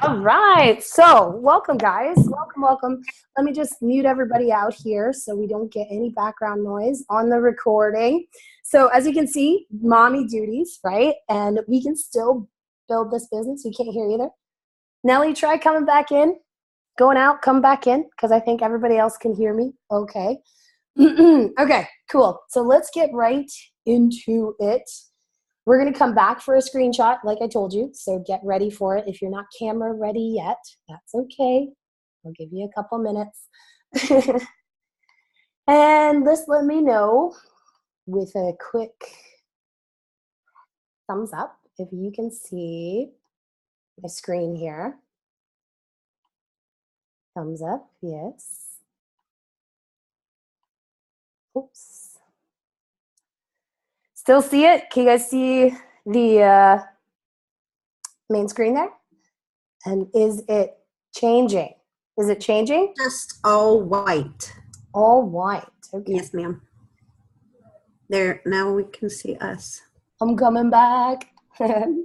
All right, so welcome guys, welcome. Let me just mute everybody out here so we don't get any background noise on the recording. So as you can see, mommy duties, right? And we can still build this business. We can't hear either. Nellie, try coming back in, going out, come back in, because I think everybody else can hear me. Okay. Okay, cool. So let's get right into it. We're going to come back for a screenshot, like I told you, so get ready for it. If you're not camera ready yet, that's okay. I'll give you a couple minutes. And just let me know with a quick thumbs up if you can see my screen here. Thumbs up, yes. Oops. Still see it? Can you guys see the main screen there? And is it changing? Is it changing? Just all white. All white. Okay. Yes, ma'am. There, now we can see us. I'm coming back. All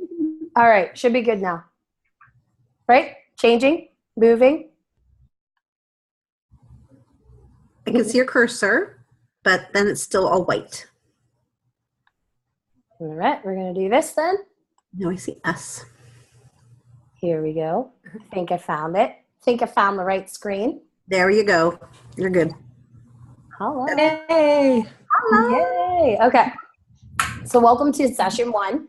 right, should be good now. Right? Changing, moving. I can see your cursor, but then it's still all white. All right, we're going to do this then. Now I see us. Here we go. I think I found it. I think I found the right screen. There you go. You're good. Hello. Hey. Hello. Yay. Okay. So welcome to session 1.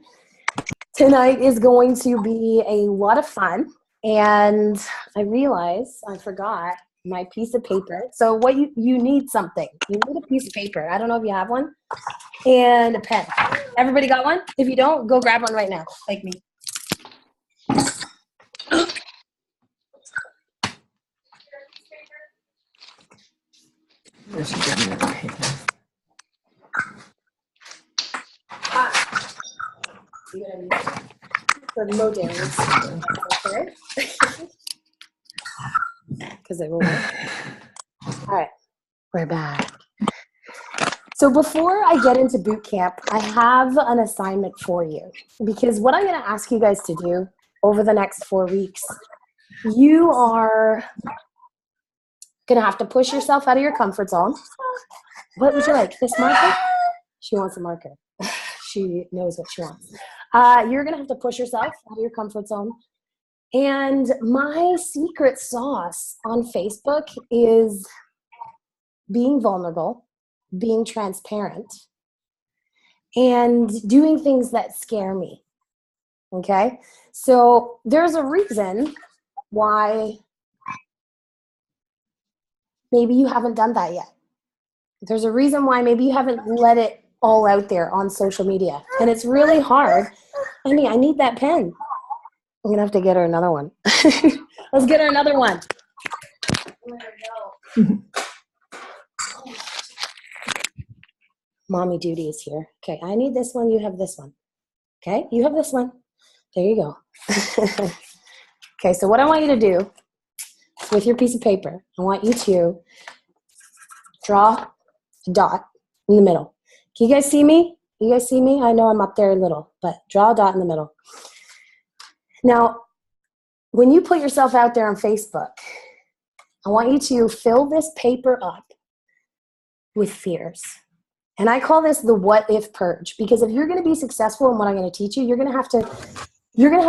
Tonight is going to be a lot of fun. And I realized I forgot my piece of paper. So what you need something. You need a piece of paper. I don't know if you have one. And a pen. Everybody got one? If you don't, go grab one right now, like me. For Modans. Okay. Because it will work. All right, we're back. So before I get into boot camp, I have an assignment for you. Because what I'm going to ask you guys to do over the next 4 weeks, you are going to have to push yourself out of your comfort zone. What would you like? This marker? She wants a marker. She knows what she wants. You're going to have to push yourself out of your comfort zone. And my secret sauce on Facebook is being vulnerable, being transparent, and doing things that scare me. Okay? So there's a reason why maybe you haven't done that yet. There's a reason why maybe you haven't let it all out there on social media. And it's really hard. I mean, I need that pen. I'm going to have to get her another one. Let's get her another one. Mommy duty is here. Okay, I need this one. You have this one. Okay, you have this one. There you go. Okay, so what I want you to do with your piece of paper, I want you to draw a dot in the middle. Can you guys see me? You guys see me? I know I'm up there a little, but draw a dot in the middle. Now, when you put yourself out there on Facebook, I want you to fill this paper up with fears. And I call this the what if purge, because if you're going to be successful in what I'm going to teach you, you're going to have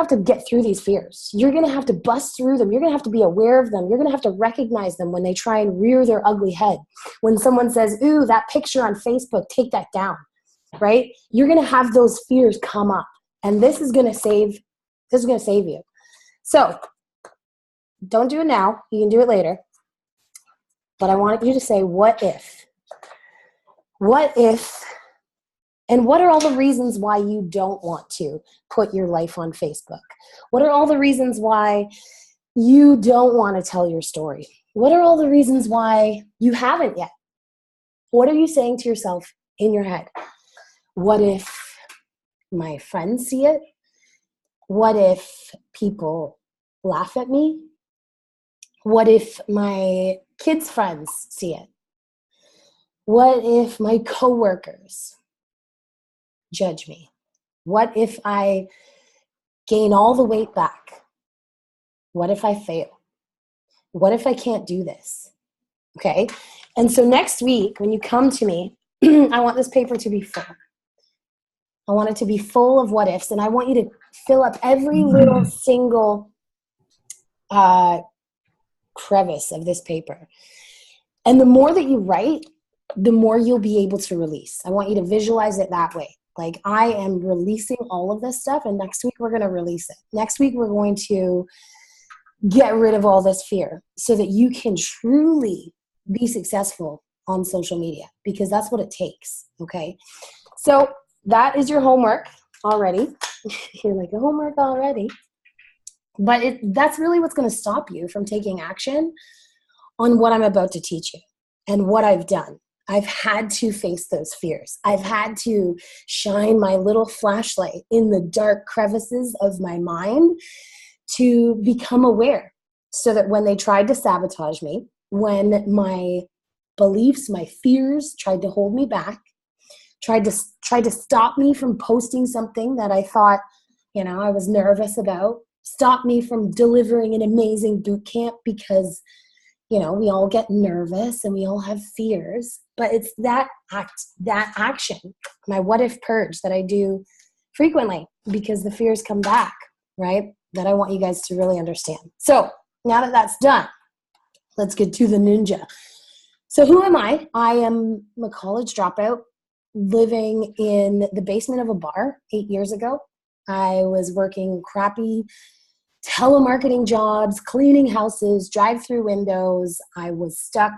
to get through these fears. You're going to have to bust through them. You're going to have to be aware of them. You're going to have to recognize them when they try and rear their ugly head. When someone says, ooh, that picture on Facebook, take that down, right? You're going to have those fears come up, and this is going to save you. So don't do it now. You can do it later. But I want you to say, what if? What if, and what are all the reasons why you don't want to put your life on Facebook? What are all the reasons why you don't want to tell your story? What are all the reasons why you haven't yet? What are you saying to yourself in your head? What if my friends see it? What if people laugh at me? What if my kids' friends see it? What if my coworkers judge me? What if I gain all the weight back? What if I fail? What if I can't do this? Okay. And so next week, when you come to me, I want this paper to be full. I want it to be full of what ifs, and I want you to fill up every little single crevice of this paper. And the more that you write, the more you'll be able to release. I want you to visualize it that way. Like, I am releasing all of this stuff, and next week we're going to release it. Next week we're going to get rid of all this fear so that you can truly be successful on social media, because that's what it takes. Okay. So that is your homework already. You're like, homework already. But that's really what's going to stop you from taking action on what I'm about to teach you and what I've done. I've had to face those fears. I've had to shine my little flashlight in the dark crevices of my mind to become aware, so that when they tried to sabotage me, when my beliefs, my fears tried to hold me back, tried to stop me from posting something that I thought, I was nervous about, stop me from delivering an amazing boot camp, because we all get nervous and we all have fears, but it's that action, my what if purge that I do frequently, because the fears come back, right? That I want you guys to really understand. So now that that's done, let's get to the ninja. So who am I? I am a college dropout living in the basement of a bar 8 years ago. I was working crappy telemarketing jobs, cleaning houses, drive-through windows. I was stuck,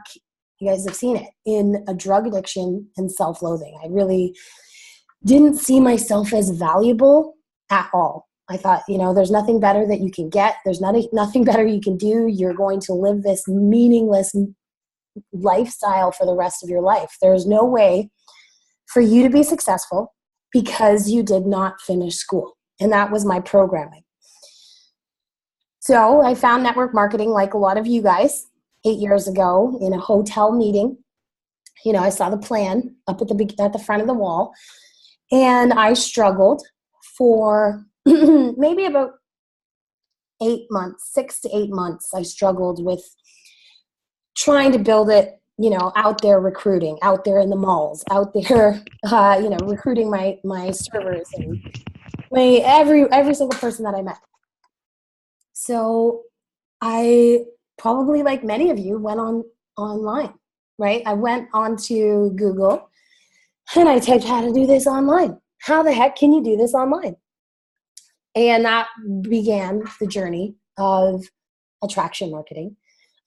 you guys have seen it, in a drug addiction and self-loathing. I really didn't see myself as valuable at all. I thought, there's nothing better that you can get. There's nothing better you can do. You're going to live this meaningless lifestyle for the rest of your life. There's no way for you to be successful because you did not finish school. And that was my programming. So I found network marketing, like a lot of you guys, 8 years ago in a hotel meeting. I saw the plan up at the front of the wall, and I struggled for maybe about 8 months, 6 to 8 months. I struggled with trying to build it, out there recruiting, out there in the malls, out there, recruiting my servers and every single person that I met. So I probably, like many of you, went online, right? I went onto Google and I typed how to do this online. How the heck can you do this online? And that began the journey of attraction marketing,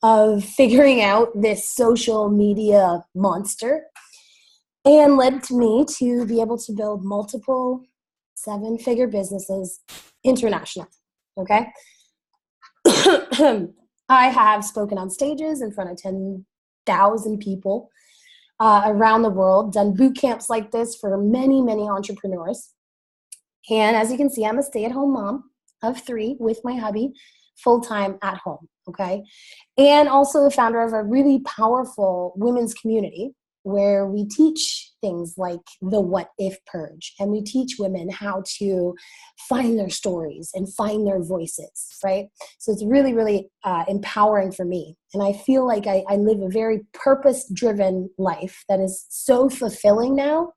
of figuring out this social media monster, and led to me to be able to build multiple 7-figure businesses internationally, okay? I have spoken on stages in front of 10,000 people around the world, done boot camps like this for many, many entrepreneurs. And as you can see, I'm a stay-at-home mom of 3 with my hubby, full-time at home, okay? And also the founder of a really powerful women's community where we teach things like the what if purge, and we teach women how to find their stories and find their voices, right? So it's really, really empowering for me. And I feel like I live a very purpose-driven life that is so fulfilling now,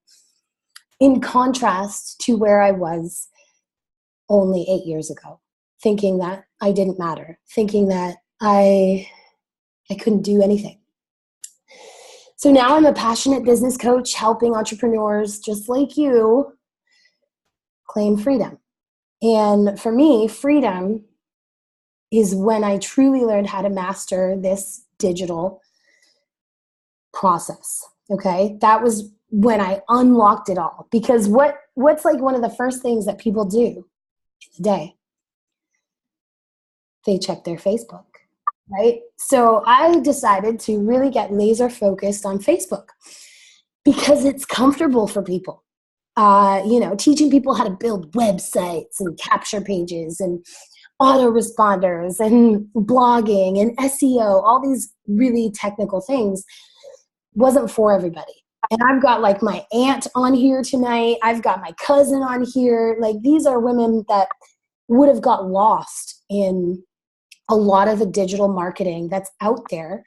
in contrast to where I was only 8 years ago, thinking that I didn't matter, thinking that I couldn't do anything. So now I'm a passionate business coach helping entrepreneurs just like you claim freedom. And for me, freedom is when I truly learned how to master this digital process. Okay? That was when I unlocked it all. Because what's like one of the first things that people do in the day? They check their Facebook. Right? So I decided to really get laser focused on Facebook because it's comfortable for people. Teaching people how to build websites and capture pages and autoresponders and blogging and SEO, all these really technical things wasn't for everybody. And I've got like my aunt on here tonight. I've got my cousin on here. Like, these are women that would have got lost in a lot of the digital marketing that's out there.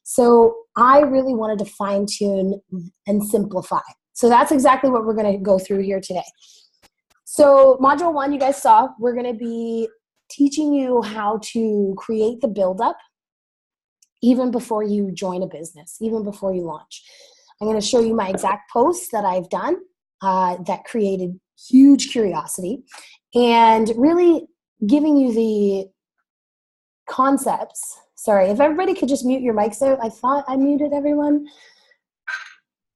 So I really wanted to fine tune and simplify. So that's exactly what we're going to go through here today. So module 1, you guys saw, we're going to be teaching you how to create the buildup even before you join a business, even before you launch. I'm going to show you my exact posts that I've done that created huge curiosity, and really giving you the concepts. Sorry, if everybody could just mute your mics out. I thought I muted everyone,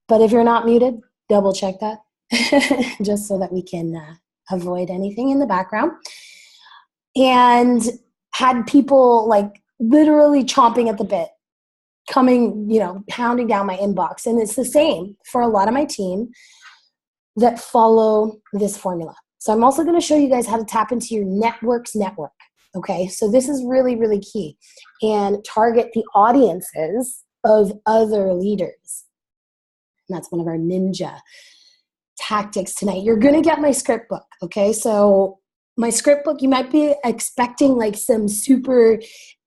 but if you're not muted, double check that just so that we can avoid anything in the background. And had people like literally chomping at the bit, coming, pounding down my inbox. And it's the same for a lot of my team that follow this formula. So I'm also going to show you guys how to tap into your network's network. Okay, so this is really, really key. And target the audiences of other leaders. And that's one of our ninja tactics tonight. You're going to get my script book. Okay, so my script book, you might be expecting like some super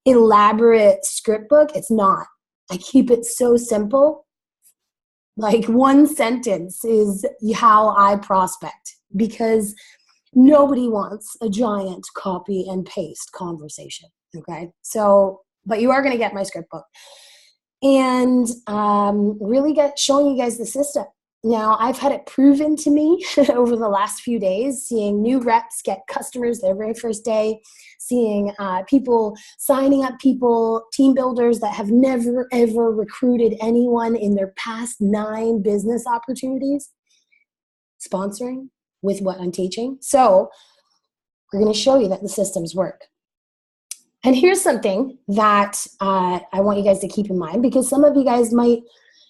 elaborate script book. It's not. I keep it so simple. Like one sentence is how I prospect, because nobody wants a giant copy and paste conversation. Okay. So, but you are going to get my script book and really showing you guys the system. Now, I've had it proven to me over the last few days, seeing new reps get customers their very first day, seeing people signing up people, team builders that have never, ever recruited anyone in their past 9 business opportunities, sponsoring with what I'm teaching. So we're going to show you that the systems work. And here's something that I want you guys to keep in mind, because some of you guys might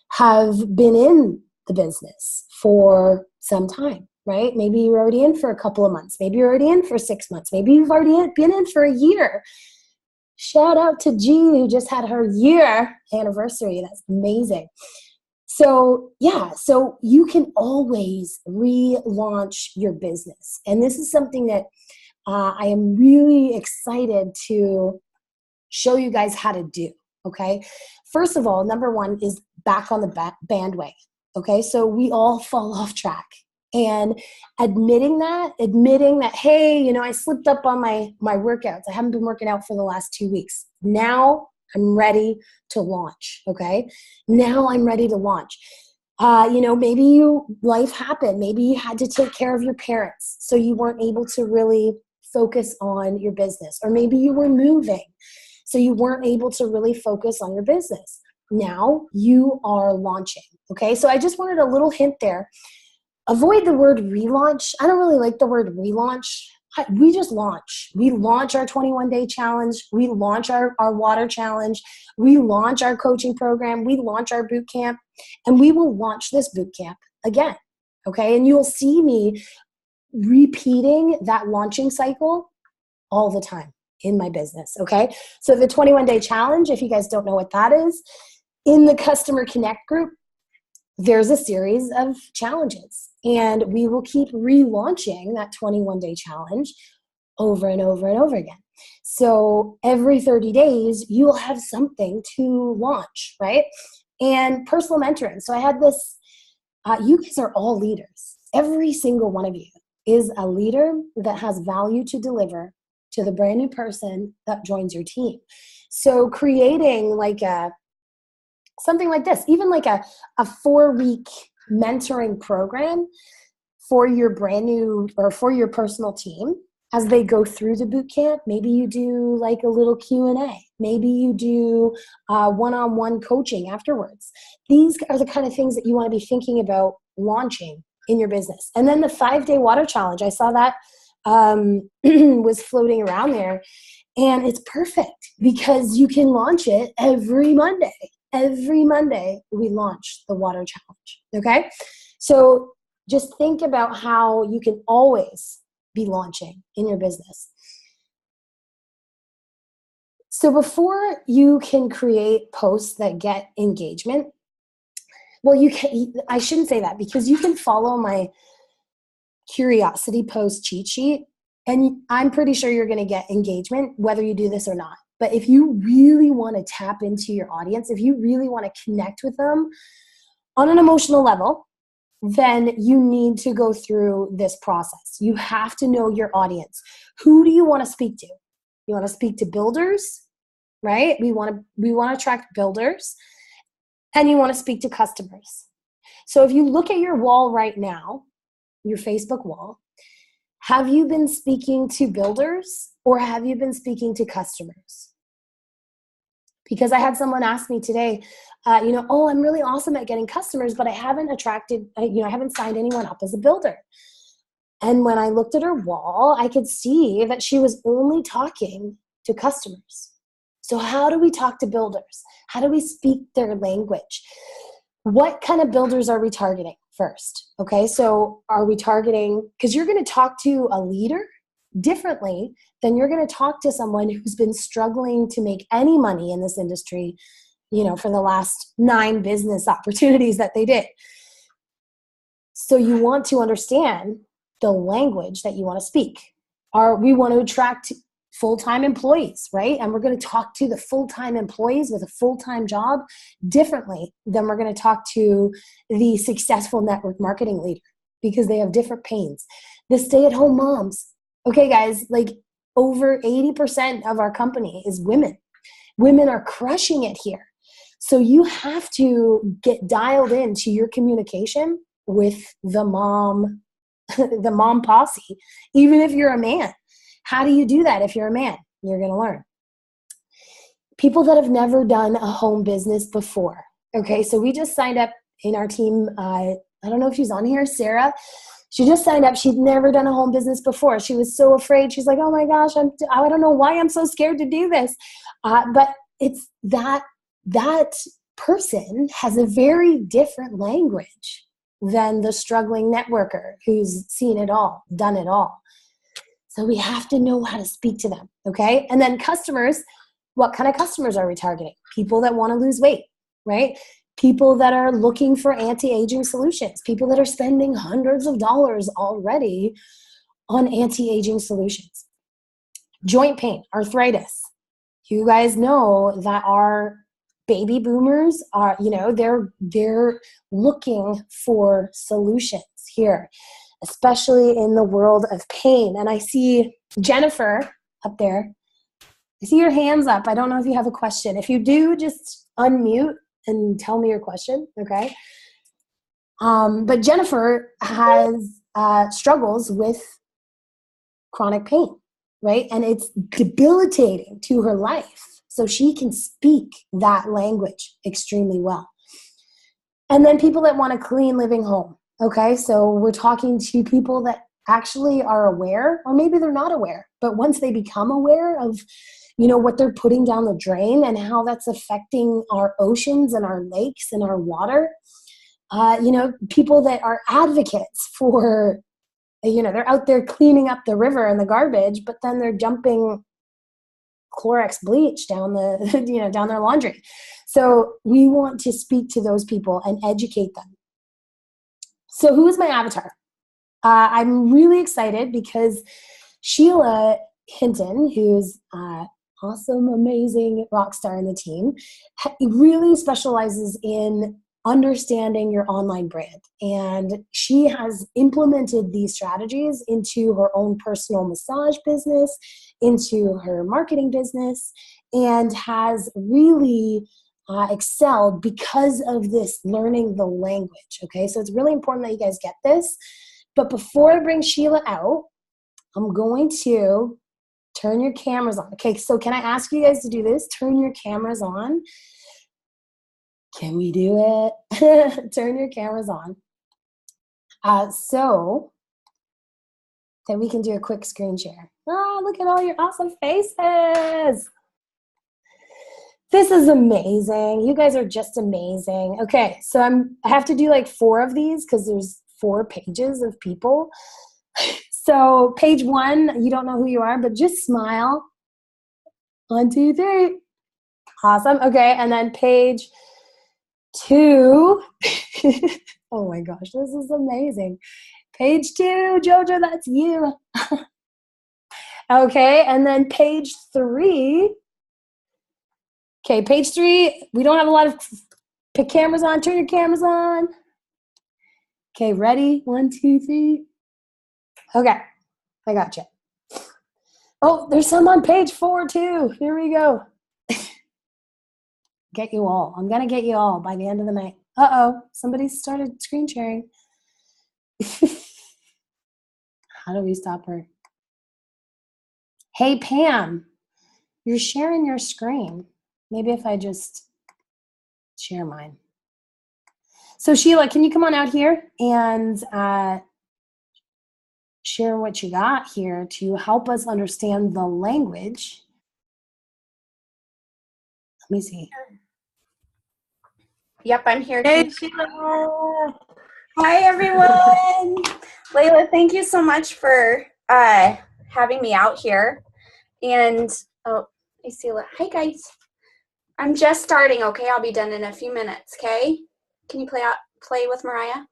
have been in the business for some time, right? Maybe you're already in for a couple of months. Maybe you're already in for 6 months. Maybe you've already been in for a year. Shout out to G, who just had her year anniversary. That's amazing. So yeah, so you can always relaunch your business. And this is something that I am really excited to show you guys how to do, okay? First of all, number 1 is back on the bandwagon, okay? So we all fall off track. And admitting that, hey, I slipped up on my workouts. I haven't been working out for the last 2 weeks. Now I'm ready to launch, okay? Now I'm ready to launch. Maybe life happened. Maybe you had to take care of your parents, so you weren't able to really focus on your business. Or maybe you were moving, so you weren't able to really focus on your business. Now you are launching, okay? So I just wanted a little hint there. Avoid the word relaunch. I don't really like the word relaunch. We just launch. We launch our 21-day challenge. We launch our water challenge. We launch our coaching program. We launch our boot camp. And we will launch this boot camp again, okay? And you'll see me repeating that launching cycle all the time in my business, okay? So the 21-day challenge, if you guys don't know what that is, in the Customer Connect group, there's a series of challenges, and we will keep relaunching that 21-day challenge over and over and over again. So every 30 days, you'll have something to launch, right? And personal mentoring. So I had this, you guys are all leaders. Every single one of you is a leader that has value to deliver to the brand new person that joins your team. So creating like something like this, even like a 4-week mentoring program for your brand new or for your personal team as they go through the boot camp. Maybe you do like a little Q&A. Maybe you do one-on-one coaching afterwards. These are the kind of things that you want to be thinking about launching in your business. And then the 5-day water challenge, I saw that was floating around there, and it's perfect because you can launch it every Monday. Every Monday we launch the water challenge, okay? So just think about how you can always be launching in your business. So before you can create posts that get engagement, well, I shouldn't say that, because you can follow my curiosity post cheat sheet And I'm pretty sure you're going to get engagement whether you do this or not. But if you really want to tap into your audience, if you really want to connect with them on an emotional level, then you need to go through this process. You have to know your audience. Who do you want to speak to? You want to speak to builders, right? We want to attract builders, and you want to speak to customers. So if you look at your wall right now, your Facebook wall, have you been speaking to builders or have you been speaking to customers? Because I had someone ask me today, oh, I'm really awesome at getting customers, but I haven't I haven't signed anyone up as a builder. And when I looked at her wall, I could see that she was only talking to customers. So how do we talk to builders? How do we speak their language? What kind of builders are we targeting first? Okay, so are we targeting, because you're going to talk to a leader differently than you're going to talk to someone who's been struggling to make any money in this industry, for the last 9 business opportunities that they did. So you want to understand the language that you want to speak. We want to attract full-time employees, right? And we're going to talk to the full-time employees with a full-time job differently than we're going to talk to the successful network marketing leader, because they have different pains. The stay-at-home moms. Okay, guys, like over 80% of our company is women. Women are crushing it here. So you have to get dialed into your communication with the mom, the mom posse, even if you're a man. How do you do that if you're a man? You're going to learn. People that have never done a home business before. Okay, so we just signed up in our team. I don't know if she's on here, Sarah. She just signed up. She'd never done a home business before. She was so afraid. She's like, oh my gosh, I don't know why I'm so scared to do this. But it's that person has a very different language than the struggling networker who's seen it all, done it all. So we have to know how to speak to them, okay? And then customers, what kind of customers are we targeting? People that want to lose weight, right? People that are looking for anti-aging solutions, people that are spending hundreds of dollars already on anti-aging solutions. Joint pain, arthritis. You guys know that our baby boomers are, they're looking for solutions here, especially in the world of pain. And I see Jennifer up there. I see your hands up. I don't know if you have a question. If you do, just unmute and tell me your question, okay? But Jennifer has struggles with chronic pain, right? And it's debilitating to her life. So she can speak that language extremely well. And then people that want a clean living home, okay? So we're talking to people that actually are aware, or maybe they're not aware, but once they become aware of what they're putting down the drain and how that's affecting our oceans and our lakes and our water. People that are advocates for, they're out there cleaning up the river and the garbage, but then they're dumping Clorox bleach down down their laundry. So we want to speak to those people and educate them. So who is my avatar? I'm really excited because Sheila Hinton, who's awesome, amazing rock star in the team, really specializes in understanding your online brand. And she has implemented these strategies into her own personal massage business, into her marketing business, and has really excelled because of this learning the language. Okay, so it's really important that you guys get this. But before I bring Sheila out, I'm going to turn your cameras on. Okay, so can I ask you guys to do this? Turn your cameras on. Can we do it? Turn your cameras on. So that we can do a quick screen share. Oh, look at all your awesome faces. This is amazing. You guys are just amazing. Okay, so I have to do like 4 of these because there's 4 pages of people. So page 1, you don't know who you are, but just smile. 1, 2, 3. Awesome. Okay, and then page 2. Oh my gosh, this is amazing. Page 2, Jojo, that's you. Okay, and then page 3. Okay, page 3. We don't have a lot of pick cameras on. Turn your cameras on. Okay, ready? 1, 2, 3. Okay, I got you. Oh, there's some on page 4 too. Here we go. Get you all. I'm gonna get you all by the end of the night. Uh-oh, somebody started screen sharing. How do we stop her? Hey, Pam, you're sharing your screen. Maybe if I just share mine. So Sheila, can you come on out here and share what you got here to help us understand the language? Let me see. Yep, I'm here. Hey, Sheila. Hi, everyone. Layla, thank you so much for having me out here. And, oh, I see. Hi, guys. I'm just starting, okay? I'll be done in a few minutes, okay? Can you play with Mariah?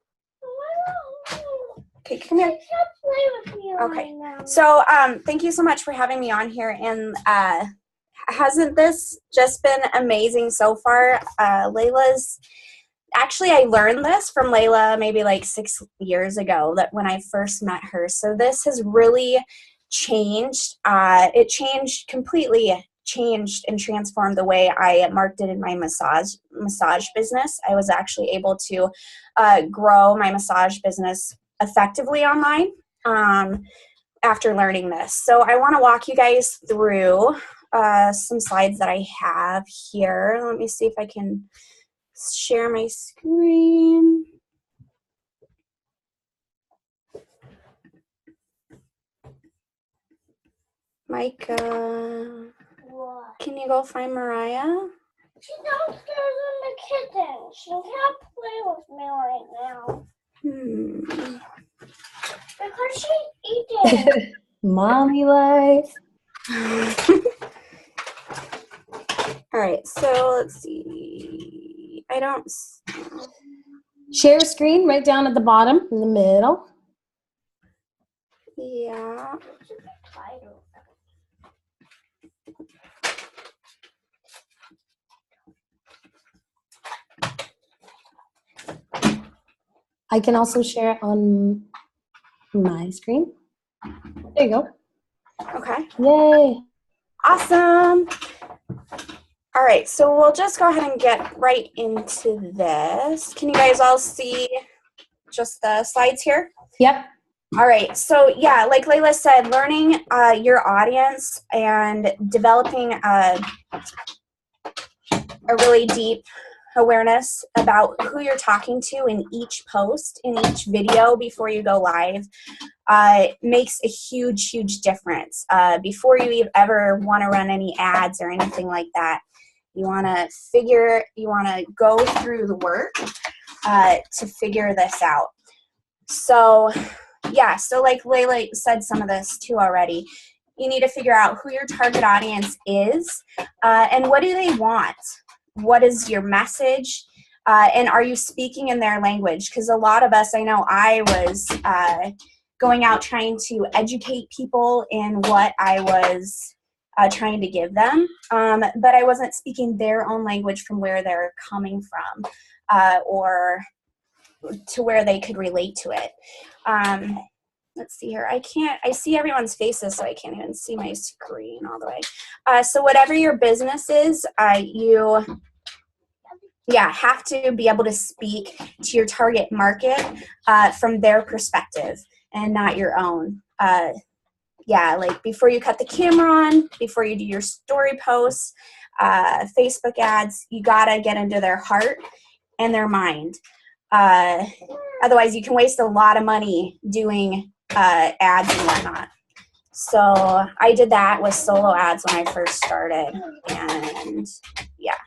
Okay, come here. I can't play with you Okay. right now. So, thank you so much for having me on here. And hasn't this just been amazing so far? Actually, I learned this from Layla maybe like 6 years ago, that when I first met her. So this has really changed. Completely changed and transformed the way I marketed my massage business. I was actually able to grow my massage business effectively online after learning this. So I want to walk you guys through some slides that I have here. Let me see if I can share my screen. Micah, What? can you go find Mariah? She's downstairs in the kitchen. She can't play with me right now because she's eating. Mommy life. All right, so let's see. I don't. Share screen right down at the bottom in the middle. Yeah. I can also share it on my screen. There you go. Okay. Yay. Awesome. All right, so we'll just go ahead and get right into this. Can you guys all see just the slides here? Yep. All right, so yeah, like Layla said, learning your audience and developing a really deep awareness about who you're talking to in each post, in each video before you go live makes a huge, huge difference. Before you ever want to run any ads or anything like that, you want to go through the work to figure this out. So yeah, so like Layla said some of this too already. You need to figure out who your target audience is and what do they want? What is your message? And are you speaking in their language? Because a lot of us, I know I was going out trying to educate people in what I was trying to give them, but I wasn't speaking their own language from where they're coming from or to where they could relate to it. Let's see here. I see everyone's faces, so I can't even see my screen all the way. So whatever your business is, you have to be able to speak to your target market from their perspective and not your own. Like before you cut the camera on, before you do your story posts, Facebook ads, you gotta get into their heart and their mind. Otherwise, you can waste a lot of money doing ads and whatnot. So I did that with solo ads when I first started, and yeah.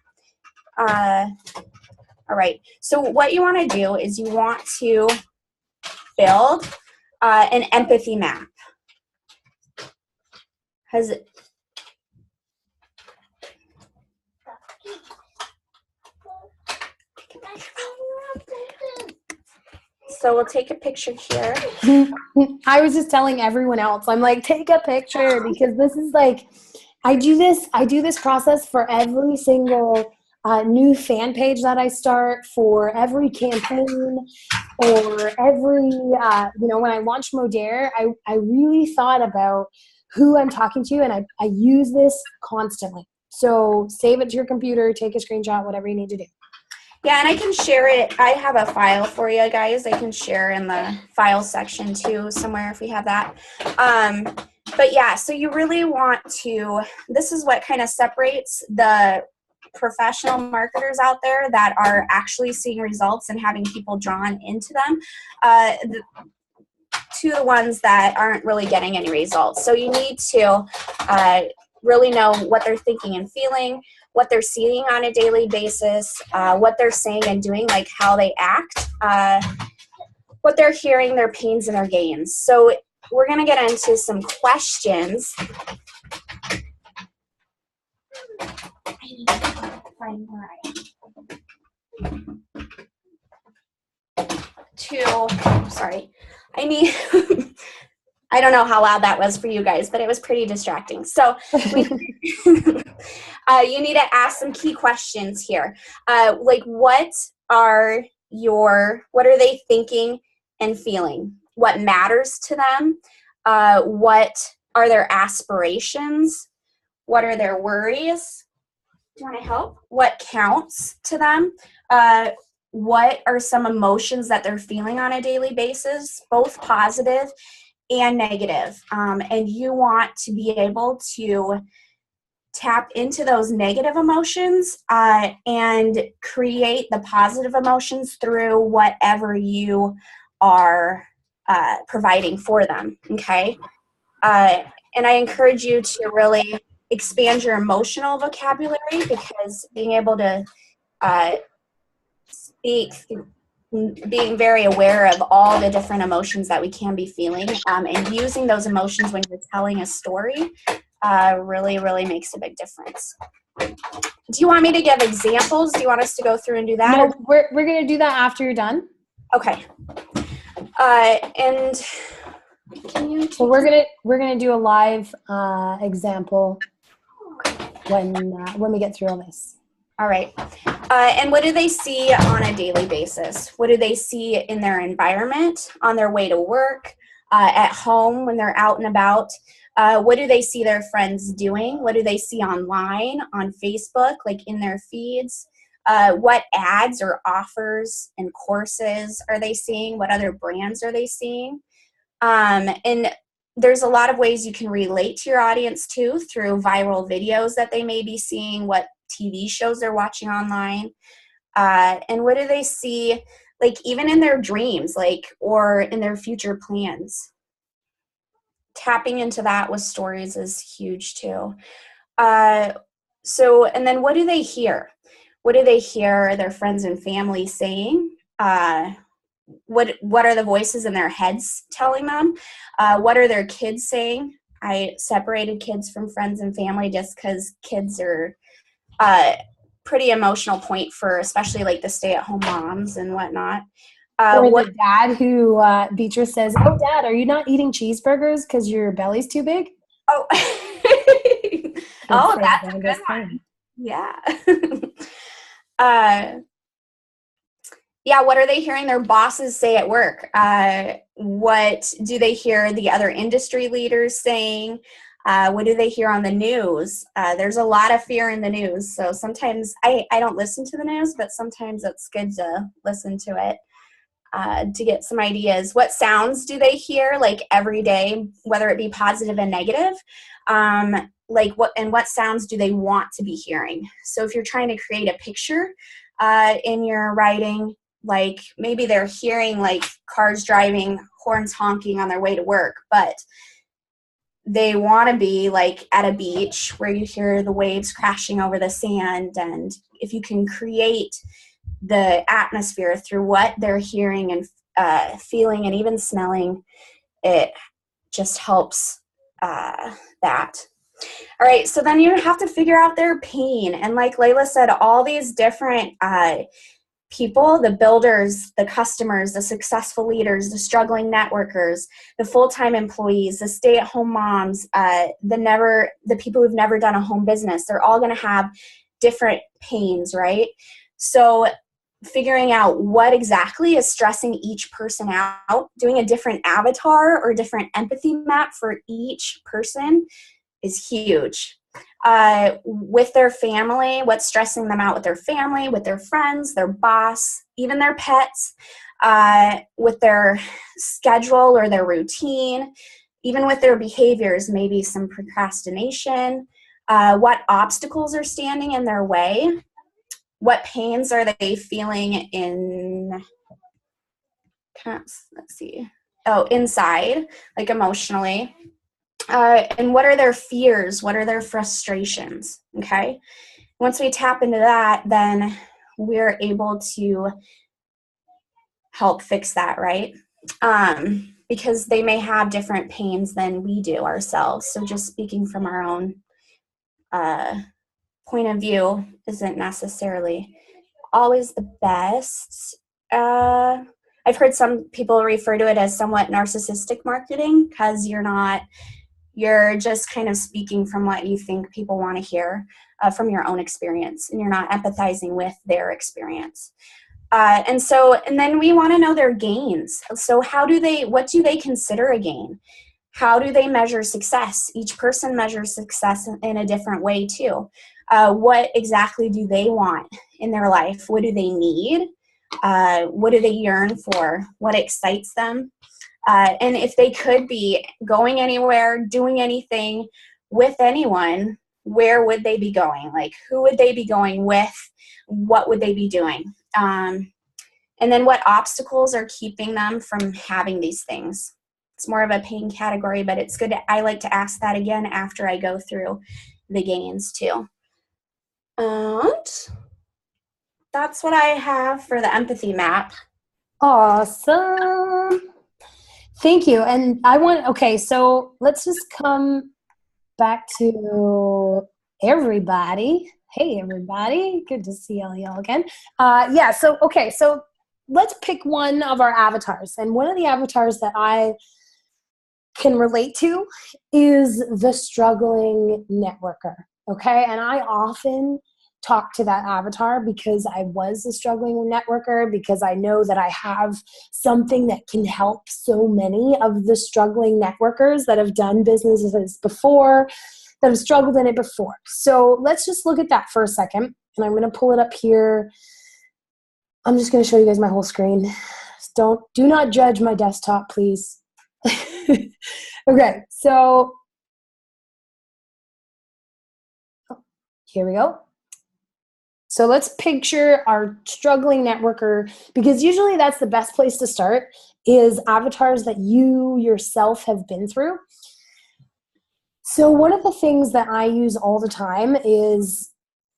All right. So what you want to do is you want to build an empathy map. So we'll take a picture here. I was just telling everyone else, I'm like, take a picture, because this is like, I do this process for every single new fan page that I start, for every campaign, or every, when I launched Modere, I really thought about who I'm talking to, and I use this constantly. So save it to your computer, take a screenshot, whatever you need to do. Yeah, and I can share it. I have a file for you guys. I can share in the file section too, somewhere if we have that. But yeah, so you really want to, this is what kind of separates the professional marketers out there that are actually seeing results and having people drawn into them, to the ones that aren't really getting any results. So you need to really know what they're thinking and feeling, what they're seeing on a daily basis, what they're saying and doing, like how they act, what they're hearing, their pains and their gains. So we're going to get into some questions. I need to find where I am. Sorry. I need, I don't know how loud that was for you guys, but it was pretty distracting. So you need to ask some key questions here. Like what are they thinking and feeling? What matters to them? What are their aspirations? What are their worries? Do you want to help? What counts to them? What are some emotions that they're feeling on a daily basis, both positive and negative? And you want to be able to tap into those negative emotions and create the positive emotions through whatever you are providing for them, okay? And I encourage you to really expand your emotional vocabulary, because being able to speak, being very aware of all the different emotions that we can be feeling, and using those emotions when you're telling a story really, really makes a big difference. Do you want me to give examples? Do you want us to go through and do that? No, we're going to do that after you're done. Okay. And can you? So we're gonna do a live example when we get through all this. All right. And what do they see on a daily basis? What do they see in their environment, on their way to work, at home when they're out and about? What do they see their friends doing? What do they see online, on Facebook, like in their feeds? What ads or offers and courses are they seeing? What other brands are they seeing? And there's a lot of ways you can relate to your audience too, through viral videos that they may be seeing, what TV shows they're watching online, and what do they see, like even in their dreams, like, or in their future plans. Tapping into that with stories is huge too. So, and then what do they hear? What do they hear their friends and family saying? What are the voices in their heads telling them? What are their kids saying? I separated kids from friends and family just because kids are pretty emotional point for especially like the stay-at-home moms and whatnot. Or the dad who Beatrice says, "Oh, Dad, are you not eating cheeseburgers because your belly's too big?" Oh, oh, that's a good one. Yeah. Yeah, what are they hearing their bosses say at work? What do they hear the other industry leaders saying? What do they hear on the news? There's a lot of fear in the news. So sometimes I don't listen to the news, but sometimes it's good to listen to it to get some ideas. What sounds do they hear like every day, whether it be positive and negative? Like what sounds do they want to be hearing? So if you're trying to create a picture in your writing, like maybe they're hearing like cars driving, horns honking on their way to work, but they want to be like at a beach where you hear the waves crashing over the sand. And if you can create the atmosphere through what they're hearing and feeling and even smelling, it just helps that. All right, so then you have to figure out their pain. And like Layla said, all these different people, the builders, the customers, the successful leaders, the struggling networkers, the full-time employees, the stay-at-home moms, the people who've never done a home business, they're all going to have different pains, right? So figuring out what exactly is stressing each person out, doing a different avatar or different empathy map for each person is huge. With their family, what's stressing them out with their family, with their friends, their boss, even their pets, with their schedule or their routine, even with their behaviors, maybe some procrastination, what obstacles are standing in their way, what pains are they feeling inside, like emotionally. And what are their fears? What are their frustrations? Okay. Once we tap into that, then we're able to help fix that, right? Because they may have different pains than we do ourselves. So just speaking from our own point of view isn't necessarily always the best. I've heard some people refer to it as somewhat narcissistic marketing, because you're just kind of speaking from what you think people want to hear from your own experience, and you're not empathizing with their experience. And then we want to know their gains. So what do they consider a gain? How do they measure success? Each person measures success in a different way too. What exactly do they want in their life? What do they need? What do they yearn for? What excites them? And if they could be going anywhere, doing anything with anyone, where would they be going? Like, who would they be going with? What would they be doing? And then what obstacles are keeping them from having these things? It's more of a pain category, but it's good. I like to ask that again after I go through the gains too. And that's what I have for the empathy map. Awesome. Thank you. And so let's just come back to everybody. Hey, everybody. Good to see all y'all again. So let's pick one of our avatars. And one of the avatars that I can relate to is the struggling networker. Okay. And I often talk to that avatar because I was a struggling networker, because I know that I have something that can help so many of the struggling networkers that have done businesses before, that have struggled in it before. So let's just look at that for a second. And I'm going to pull it up here. I'm just going to show you guys my whole screen. Do not judge my desktop, please. Okay, so here we go. So let's picture our struggling networker, because usually that's the best place to start, is avatars that you yourself have been through. So one of the things that I use all the time is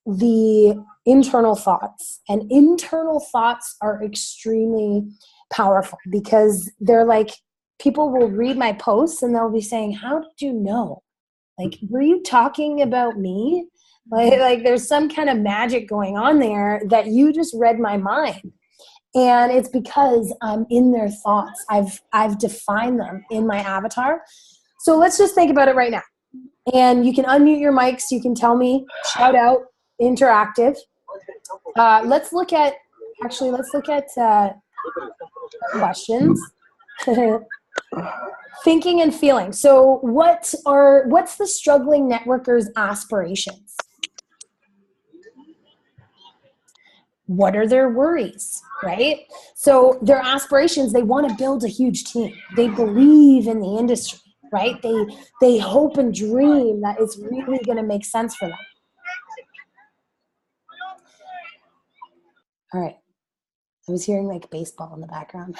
the internal thoughts. And internal thoughts are extremely powerful, because they're like, people will read my posts and they'll be saying, how did you know? Like, were you talking about me? Like there's some kind of magic going on there that you just read my mind. And it's because I'm in their thoughts. I've defined them in my avatar. So let's just think about it right now. And you can unmute your mics. You can tell me, shout out, interactive. Let's look at questions. Thinking and feeling. So what's the struggling networker's aspirations? What are their worries, right? So their aspirations, they want to build a huge team. They believe in the industry, right? They hope and dream that it's really going to make sense for them. All right. I was hearing like baseball in the background.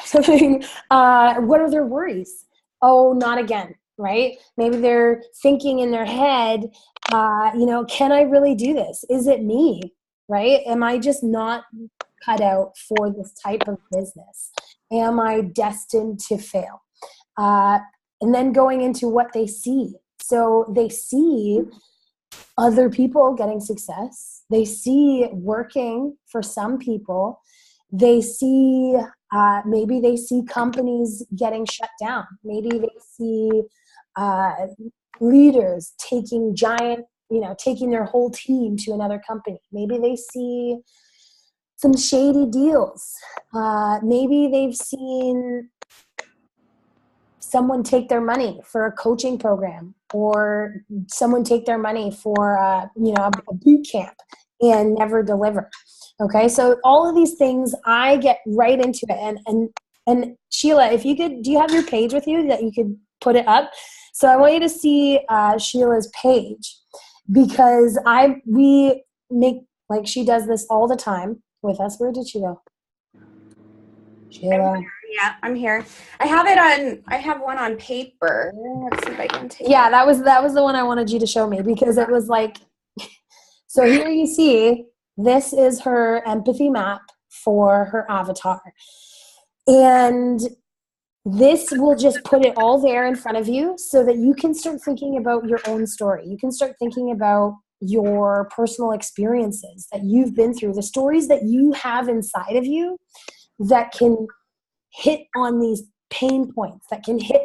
What are their worries? Oh, not again, right? Maybe they're thinking in their head, can I really do this? Is it me, right? Am I just not cut out for this type of business? Am I destined to fail? And then going into what they see. So they see other people getting success. They see working for some people. They see, maybe they see companies getting shut down. Maybe they see leaders taking taking their whole team to another company. Maybe they see some shady deals. Maybe they've seen someone take their money for a coaching program, or someone take their money for a boot camp and never deliver. Okay, so all of these things, I get right into it. And Sheila, if you could, do you have your page with you that you could put it up? So I want you to see Sheila's page, because we make, like, she does this all the time with us. Where did she go? Sheila. Yeah, I'm here. I have one on paper. Let's see if I can take Yeah, that was the one I wanted you to show me, because it was like, so here you see, this is her empathy map for her avatar. And this will just put it all there in front of you so that you can start thinking about your own story. You can start thinking about your personal experiences that you've been through, the stories that you have inside of you that can hit on these pain points, that can hit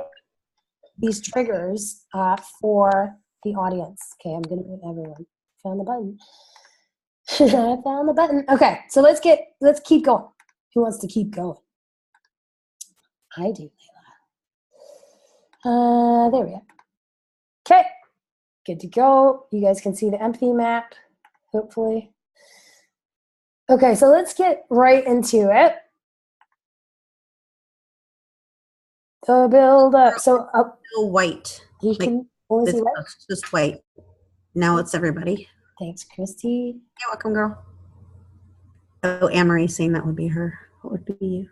these triggers for the audience. Okay, I'm going to get everyone. Found the button. I found the button. Okay, so let's keep going. Who wants to keep going? I do, Layla. There we go. Okay, good to go. You guys can see the empathy map, hopefully. Okay, so let's get right into it. The build up. So Still white. you Like, can only see It's what? just white. Now it's everybody. Thanks, Christy. You're welcome, girl. Oh, Amory saying that would be her. What would be you?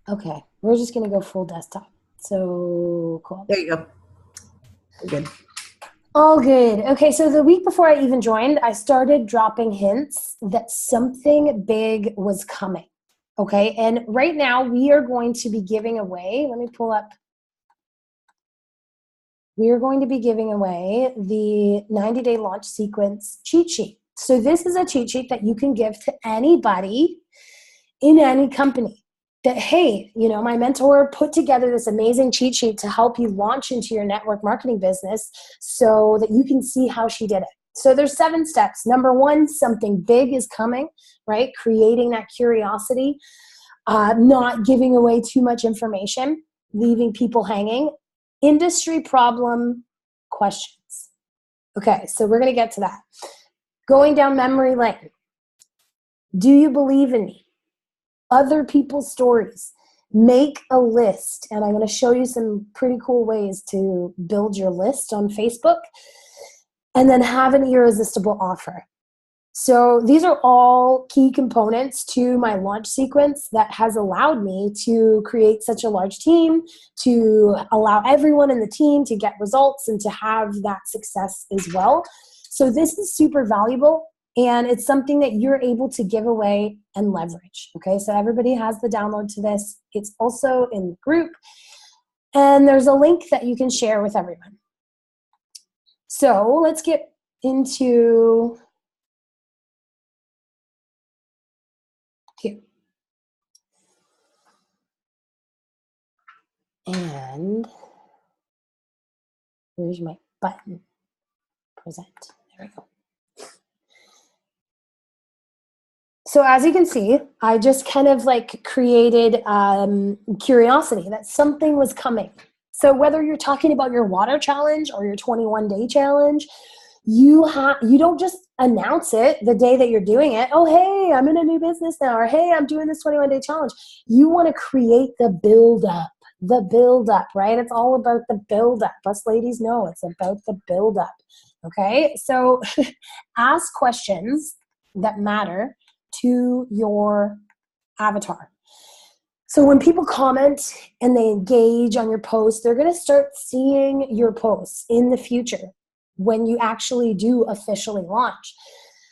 Okay, we're just gonna go full desktop. So cool. There you go. Good. All good. Okay, so the week before I even joined, I started dropping hints that something big was coming. Okay, and right now we are going to be giving away, let me pull up. We are going to be giving away the 90-day launch sequence cheat sheet. So this is a cheat sheet that you can give to anybody in any company. That, hey, my mentor put together this amazing cheat sheet to help you launch into your network marketing business so that you can see how she did it. So there's 7 steps. Number 1, something big is coming, right? Creating that curiosity, not giving away too much information, leaving people hanging. Industry problem questions. Okay, so we're going to get to that. Going down memory lane. Do you believe in me? Other people's stories. Make a list, and I'm going to show you some pretty cool ways to build your list on Facebook, and then have an irresistible offer. So these are all key components to my launch sequence that has allowed me to create such a large team, to allow everyone in the team to get results and to have that success as well. So this is super valuable. And it's something that you're able to give away and leverage. Okay, so everybody has the download to this. It's also in the group. And there's a link that you can share with everyone. So let's get into here. And where's my button? Present. There we go. So as you can see, I just kind of like created curiosity that something was coming. So whether you're talking about your water challenge or your 21-day challenge, you don't just announce it the day that you're doing it. Oh, hey, I'm in a new business now, or hey, I'm doing this 21-day challenge. You want to create the build-up, right? It's all about the build-up. Us ladies know it's about the build-up, okay? So ask questions that matter to your avatar. So when people comment and they engage on your post, they're going to start seeing your posts in the future when you actually do officially launch.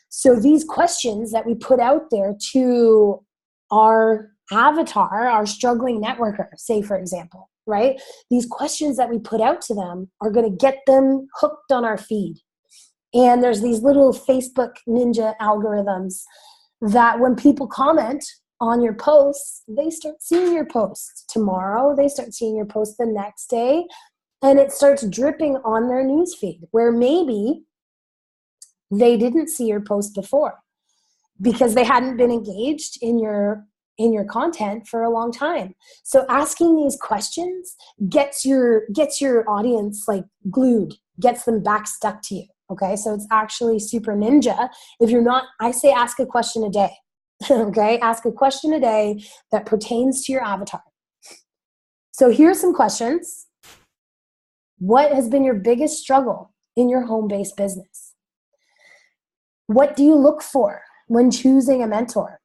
So these questions that we put out there to our avatar, our struggling networker, say for example, right? These questions that we put out to them are going to get them hooked on our feed. And there's these little Facebook ninja algorithms that when people comment on your posts, they start seeing your posts tomorrow. They start seeing your post the next day. And it starts dripping on their newsfeed where maybe they didn't see your post before because they hadn't been engaged in your content for a long time. So asking these questions gets your audience like glued, gets them back stuck to you. Okay, so it's actually super ninja. If you're not, I say ask a question a day. Okay, ask a question a day that pertains to your avatar. So here's some questions. What has been your biggest struggle in your home-based business? What do you look for when choosing a mentor?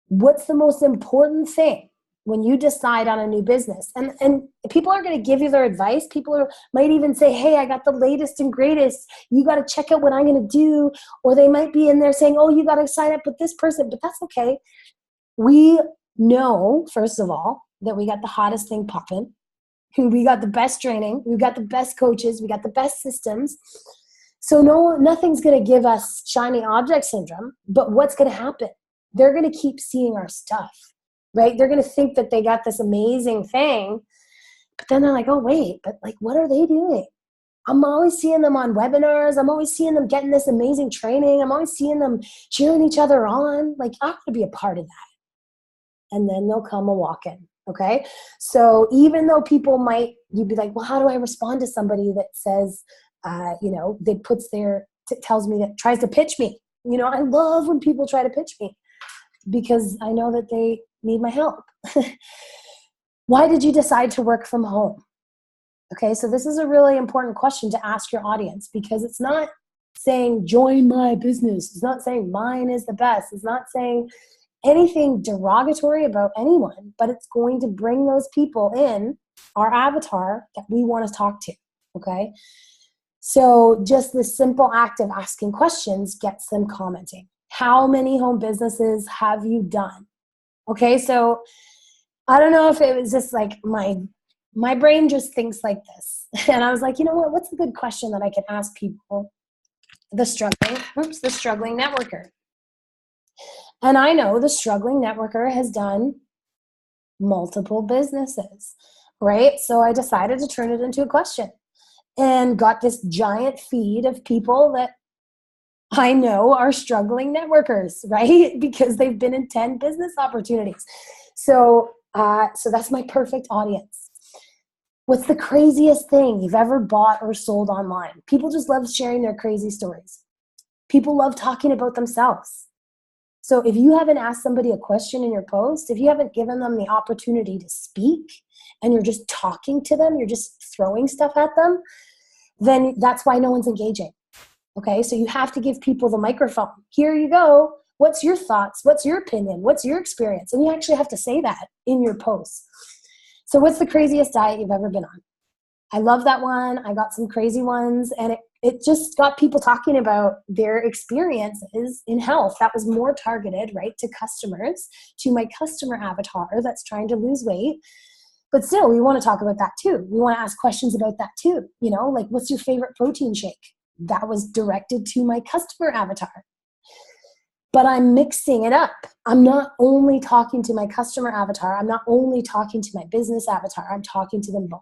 What's the most important thing when you decide on a new business? And people are going to give you their advice. People might even say, hey, I got the latest and greatest. You got to check out what I'm going to do. Or they might be in there saying, oh, you got to sign up with this person. But that's okay. We know, first of all, that we got the hottest thing popping. We got the best training. We got the best coaches. We got the best systems. So nothing's going to give us shiny object syndrome. But what's going to happen? They're going to keep seeing our stuff, right? They're going to think that they got this amazing thing, but then they're like, oh, wait, but like, what are they doing? I'm always seeing them on webinars. I'm always seeing them getting this amazing training. I'm always seeing them cheering each other on. Like, I want to be a part of that. And then they'll come a walk-in, okay? So even though you'd be like, well, how do I respond to somebody that says, tells me that tries to pitch me? I love when people try to pitch me, because I know that they need my help. Why did you decide to work from home? Okay, so this is a really important question to ask your audience, because it's not saying join my business. It's not saying mine is the best. It's not saying anything derogatory about anyone, but it's going to bring those people in our avatar that we want to talk to, okay? So just the simple act of asking questions gets them commenting. How many home businesses have you done? Okay, so I don't know if it was just like my brain just thinks like this. And I was like, you know what? What's a good question that I can ask people? The struggling networker. And I know the struggling networker has done multiple businesses, right? So I decided to turn it into a question and got this giant feed of people that I know are struggling networkers, right? Because they've been in 10 business opportunities. So that's my perfect audience. What's the craziest thing you've ever bought or sold online? People just love sharing their crazy stories. People love talking about themselves. So if you haven't asked somebody a question in your post, if you haven't given them the opportunity to speak and you're just talking to them, you're just throwing stuff at them, then that's why no one's engaging. Okay, so you have to give people the microphone. Here you go. What's your thoughts? What's your opinion? What's your experience? And you actually have to say that in your posts. So what's the craziest diet you've ever been on? I love that one. I got some crazy ones, and it just got people talking about their experiences in health. That was more targeted, right, to customers, to my customer avatar that's trying to lose weight. But still, we want to talk about that too. We want to ask questions about that too. Like, what's your favorite protein shake? That was directed to my customer avatar. But I'm mixing it up. I'm not only talking to my customer avatar. I'm not only talking to my business avatar. I'm talking to them both.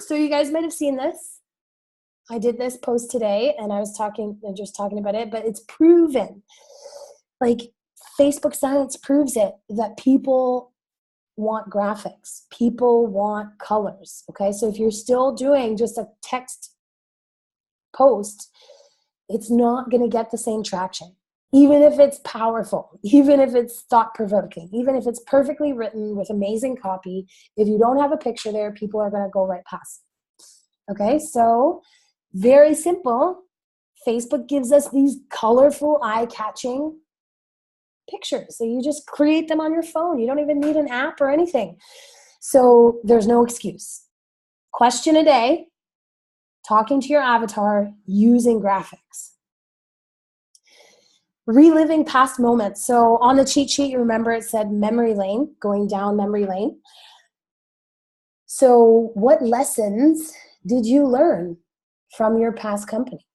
So you guys might have seen this. I did this post today, and I was just talking about it, but it's proven. Like, Facebook science proves it, that people want graphics. People want colors. Okay, so if you're still doing just a text post, it's not going to get the same traction. Even if it's powerful, even if it's thought-provoking, even if it's perfectly written with amazing copy, if you don't have a picture there, people are going to go right past it. Okay, so very simple. Facebook gives us these colorful, eye-catching pictures. So you just create them on your phone. You don't even need an app or anything. So there's no excuse. Question a day, talking to your avatar using graphics. Reliving past moments. So on the cheat sheet, you remember it said memory lane, going down memory lane. So what lessons did you learn from your past company?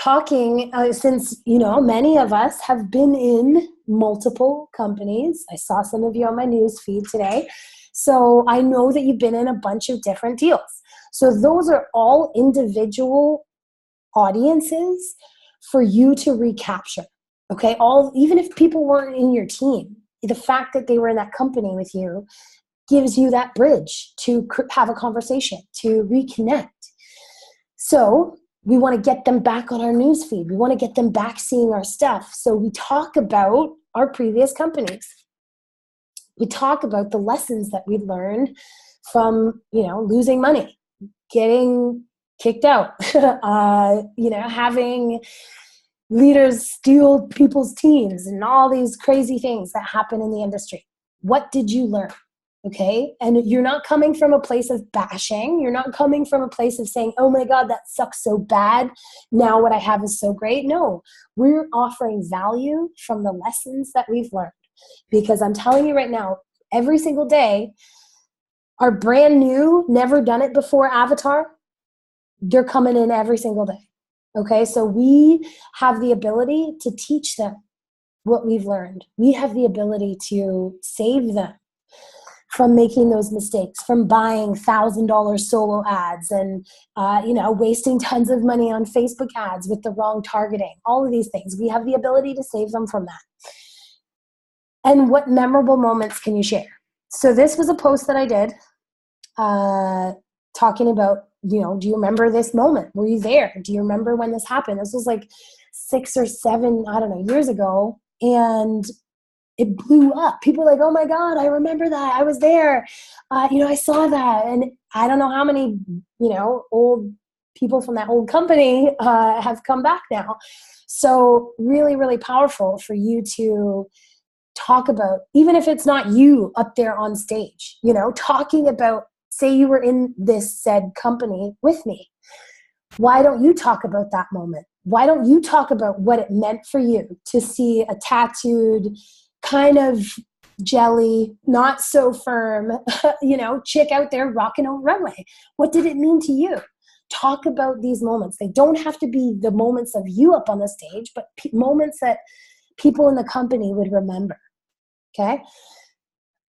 talking since, you know, many of us have been in multiple companies. I saw some of you on my news feed today. So I know that you've been in a bunch of different deals. So those are all individual audiences for you to recapture. Okay, even if people weren't in your team, the fact that they were in that company with you gives you that bridge to have a conversation, to reconnect. So we want to get them back on our newsfeed. We want to get them back seeing our stuff. So we talk about our previous companies. We talk about the lessons that we learned from, you know, losing money, getting kicked out, you know, having leaders steal people's teams and all these crazy things that happen in the industry. What did you learn? Okay. And you're not coming from a place of bashing. You're not coming from a place of saying, oh my God, that sucks so bad. Now what I have is so great. No, we're offering value from the lessons that we've learned. Because I'm telling you right now, every single day, our brand new, never done it before avatar, they're coming in every single day. Okay. So we have the ability to teach them what we've learned. We have the ability to save them from making those mistakes, from buying $1,000 solo ads and you know, wasting tons of money on Facebook ads with the wrong targeting, all of these things. We have the ability to save them from that. And what memorable moments can you share? So this was a post that I did talking about, you know, do you remember this moment? Were you there? Do you remember when this happened? This was like 6 or 7, I don't know, years ago. And it blew up. People were like, oh my God, I remember that. I was there. You know, I saw that. And I don't know how many, you know, old people from that old company have come back now. So really, really powerful for you to talk about, even if it's not you up there on stage, you know, talking about, say you were in this said company with me. Why don't you talk about that moment? Why don't you talk about what it meant for you to see a tattooed, kind of jelly, not so firm, you know, chick out there rocking a runway? What did it mean to you? Talk about these moments. They don't have to be the moments of you up on the stage, but moments that people in the company would remember. Okay.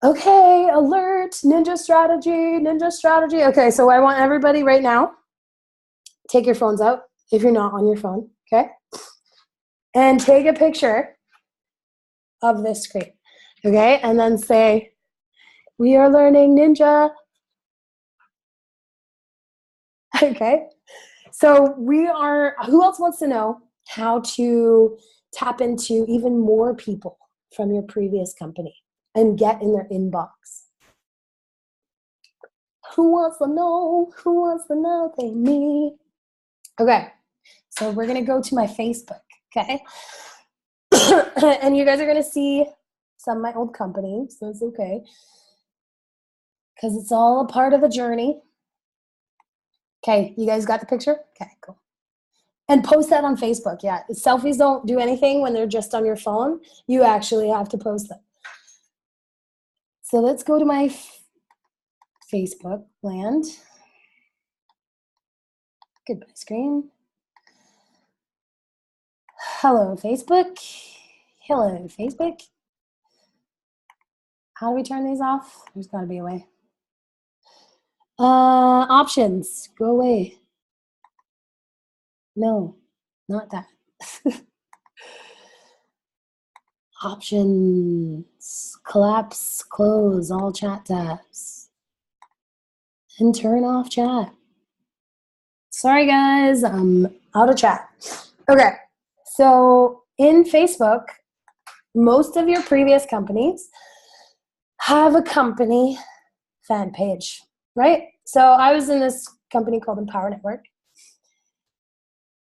Okay. Alert. Ninja strategy. Ninja strategy. Okay. So I want everybody right now, take your phones out if you're not on your phone. Okay. And take a picture of this screen. Okay. And then say, we are learning ninja. Okay. So we are, who else wants to know how to tap into even more people from your previous company and get in their inbox? Who wants to know? Who wants to know? They me. Okay. So we're going to go to my Facebook. Okay. And you guys are going to see some of my old companies. So it's okay. Because it's all a part of the journey. Okay. You guys got the picture? Okay, cool. And post that on Facebook. Yeah. Selfies don't do anything when they're just on your phone. You actually have to post them. So let's go to my Facebook land. Goodbye screen. Hello, Facebook. Hello, Facebook. How do we turn these off? There's got to be a way. Options. Go away. No, not that. Options. Collapse, close all chat tabs. And turn off chat. Sorry, guys. I'm out of chat. Okay. So in Facebook, most of your previous companies have a company fan page, right? So I was in this company called Empower Network.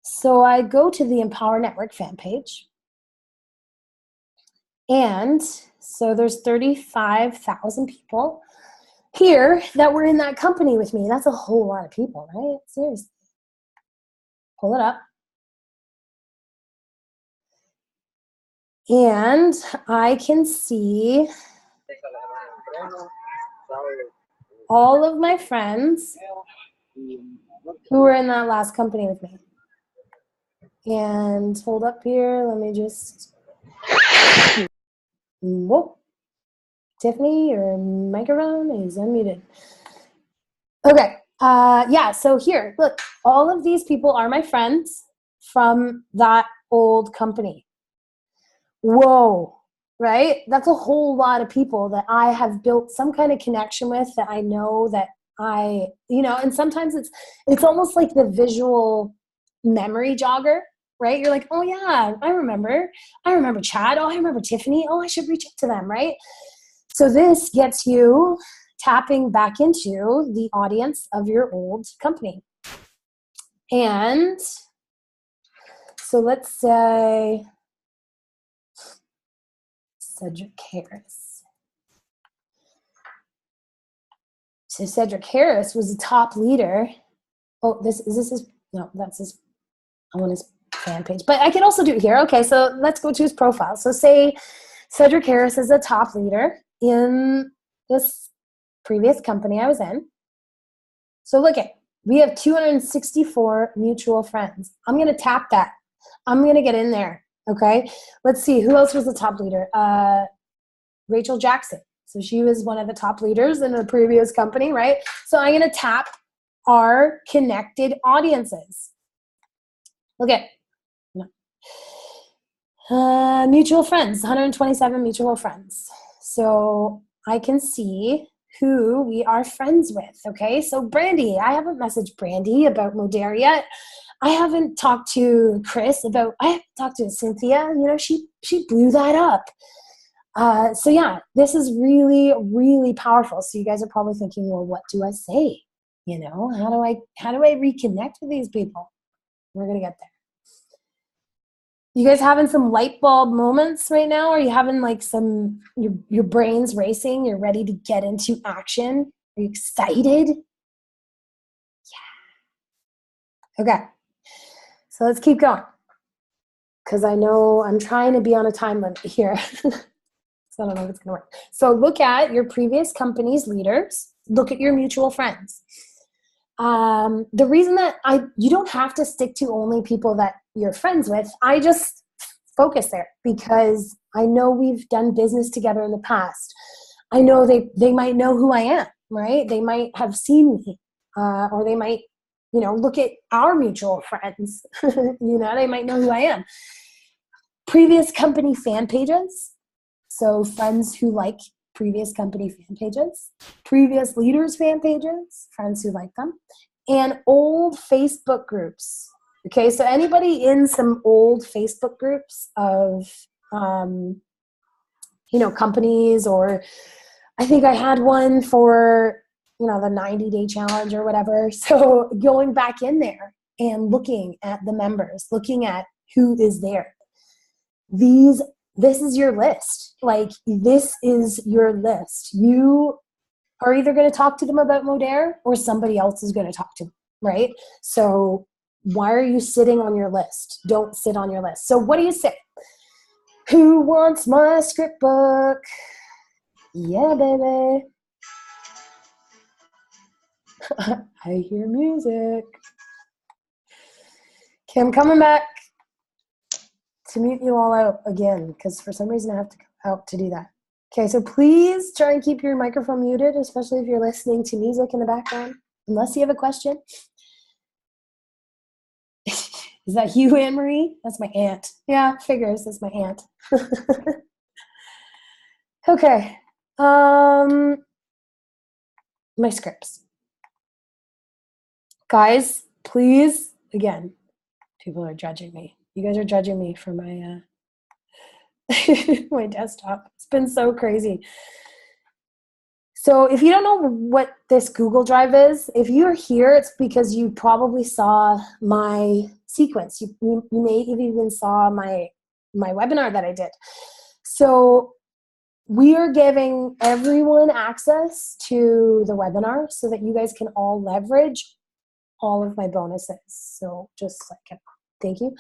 So I go to the Empower Network fan page. And so there's 35,000 people here that were in that company with me. That's a whole lot of people, right? Seriously. Pull it up. And I can see all of my friends who were in that last company with me. And hold up here. Let me just. Whoa. Tiffany, your microphone is unmuted. Okay. Yeah, so here, look, all of these people are my friends from that old company. Whoa, right? That's a whole lot of people that I have built some kind of connection with, that I know that and sometimes it's almost like the visual memory jogger, right? You're like, oh yeah, I remember Chad. Oh, I remember Tiffany. Oh, I should reach out to them, right? So this gets you tapping back into the audience of your old company. And so let's say Cedric Harris. So Cedric Harris was a top leader. Oh, that's his I want his fan page. But I can also do it here. Okay, so let's go to his profile. So say Cedric Harris is a top leader in this previous company I was in. So look at, we have 264 mutual friends. I'm going to tap that. I'm going to get in there. Okay, let's see. Who else was the top leader? Rachel Jackson. So she was one of the top leaders in the previous company, right? So I'm going to tap our connected audiences. Okay. Mutual friends, 127 mutual friends. So I can see who we are friends with. Okay, so Brandy, I haven't messaged Brandy about Modere yet. I haven't talked to Chris about, I haven't talked to Cynthia. She blew that up. So yeah, this is really, really powerful. So you guys are probably thinking, well, what do I say? How do I reconnect with these people? We're going to get there. You guys having some light bulb moments right now? Are you having like your brain's racing? You're ready to get into action? Are you excited? Yeah. Okay. So let's keep going. Because I know I'm trying to be on a time limit here. So I don't know if it's going to work. So look at your previous company's leaders. Look at your mutual friends. The reason that you don't have to stick to only people that you're friends with. I just focus there because I know we've done business together in the past. I know they might know who I am, right? They might have seen me, or they might, look at our mutual friends. They might know who I am. Previous company fan pages. So friends who like previous company fan pages, previous leaders fan pages, friends who like them, and old Facebook groups. Okay, so anybody in some old Facebook groups of, companies, or I think I had one for, the 90-day challenge or whatever. So going back in there and looking at the members, looking at who is there. This is your list. Like, this is your list. You are either going to talk to them about Modere or somebody else is going to talk to them, right? So why are you sitting on your list? Don't sit on your list. So what do you say? Who wants my script book? Yeah, baby. I hear music. Okay, I'm coming back to mute you all out again because for some reason I have to go out to do that. Okay, so please try and keep your microphone muted, especially if you're listening to music in the background, unless you have a question. Is that you, Anne-Marie? That's my aunt. Yeah, figures. That's my aunt. Okay. My scripts. Guys, please, again, people are judging me. You guys are judging me for my my desktop. It's been so crazy. So if you don't know what this Google Drive is, if you're here, it's because you probably saw my sequence. You may have even saw my webinar that I did. So we are giving everyone access to the webinar so that you guys can all leverage all of my bonuses. So just like, thank you.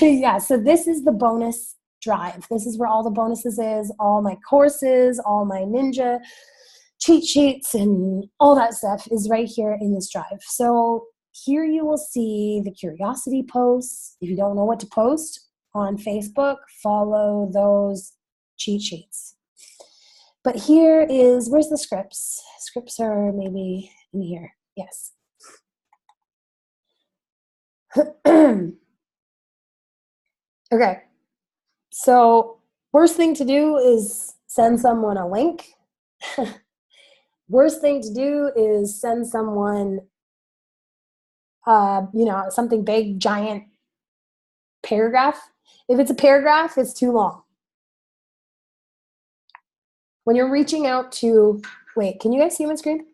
Yeah, so this is the bonus drive. This is where all the bonuses is, all my courses, all my ninja cheat sheets and all that stuff is right here in this drive. So here you will see the curiosity posts. If you don't know what to post on Facebook, follow those cheat sheets. But here is, where's the scripts? Scripts are maybe in here. Yes. Okay. So worst thing to do is send someone a link. Worst thing to do is send someone, something big, giant paragraph. If it's a paragraph, it's too long. When you're reaching out to, wait, can you guys see my screen?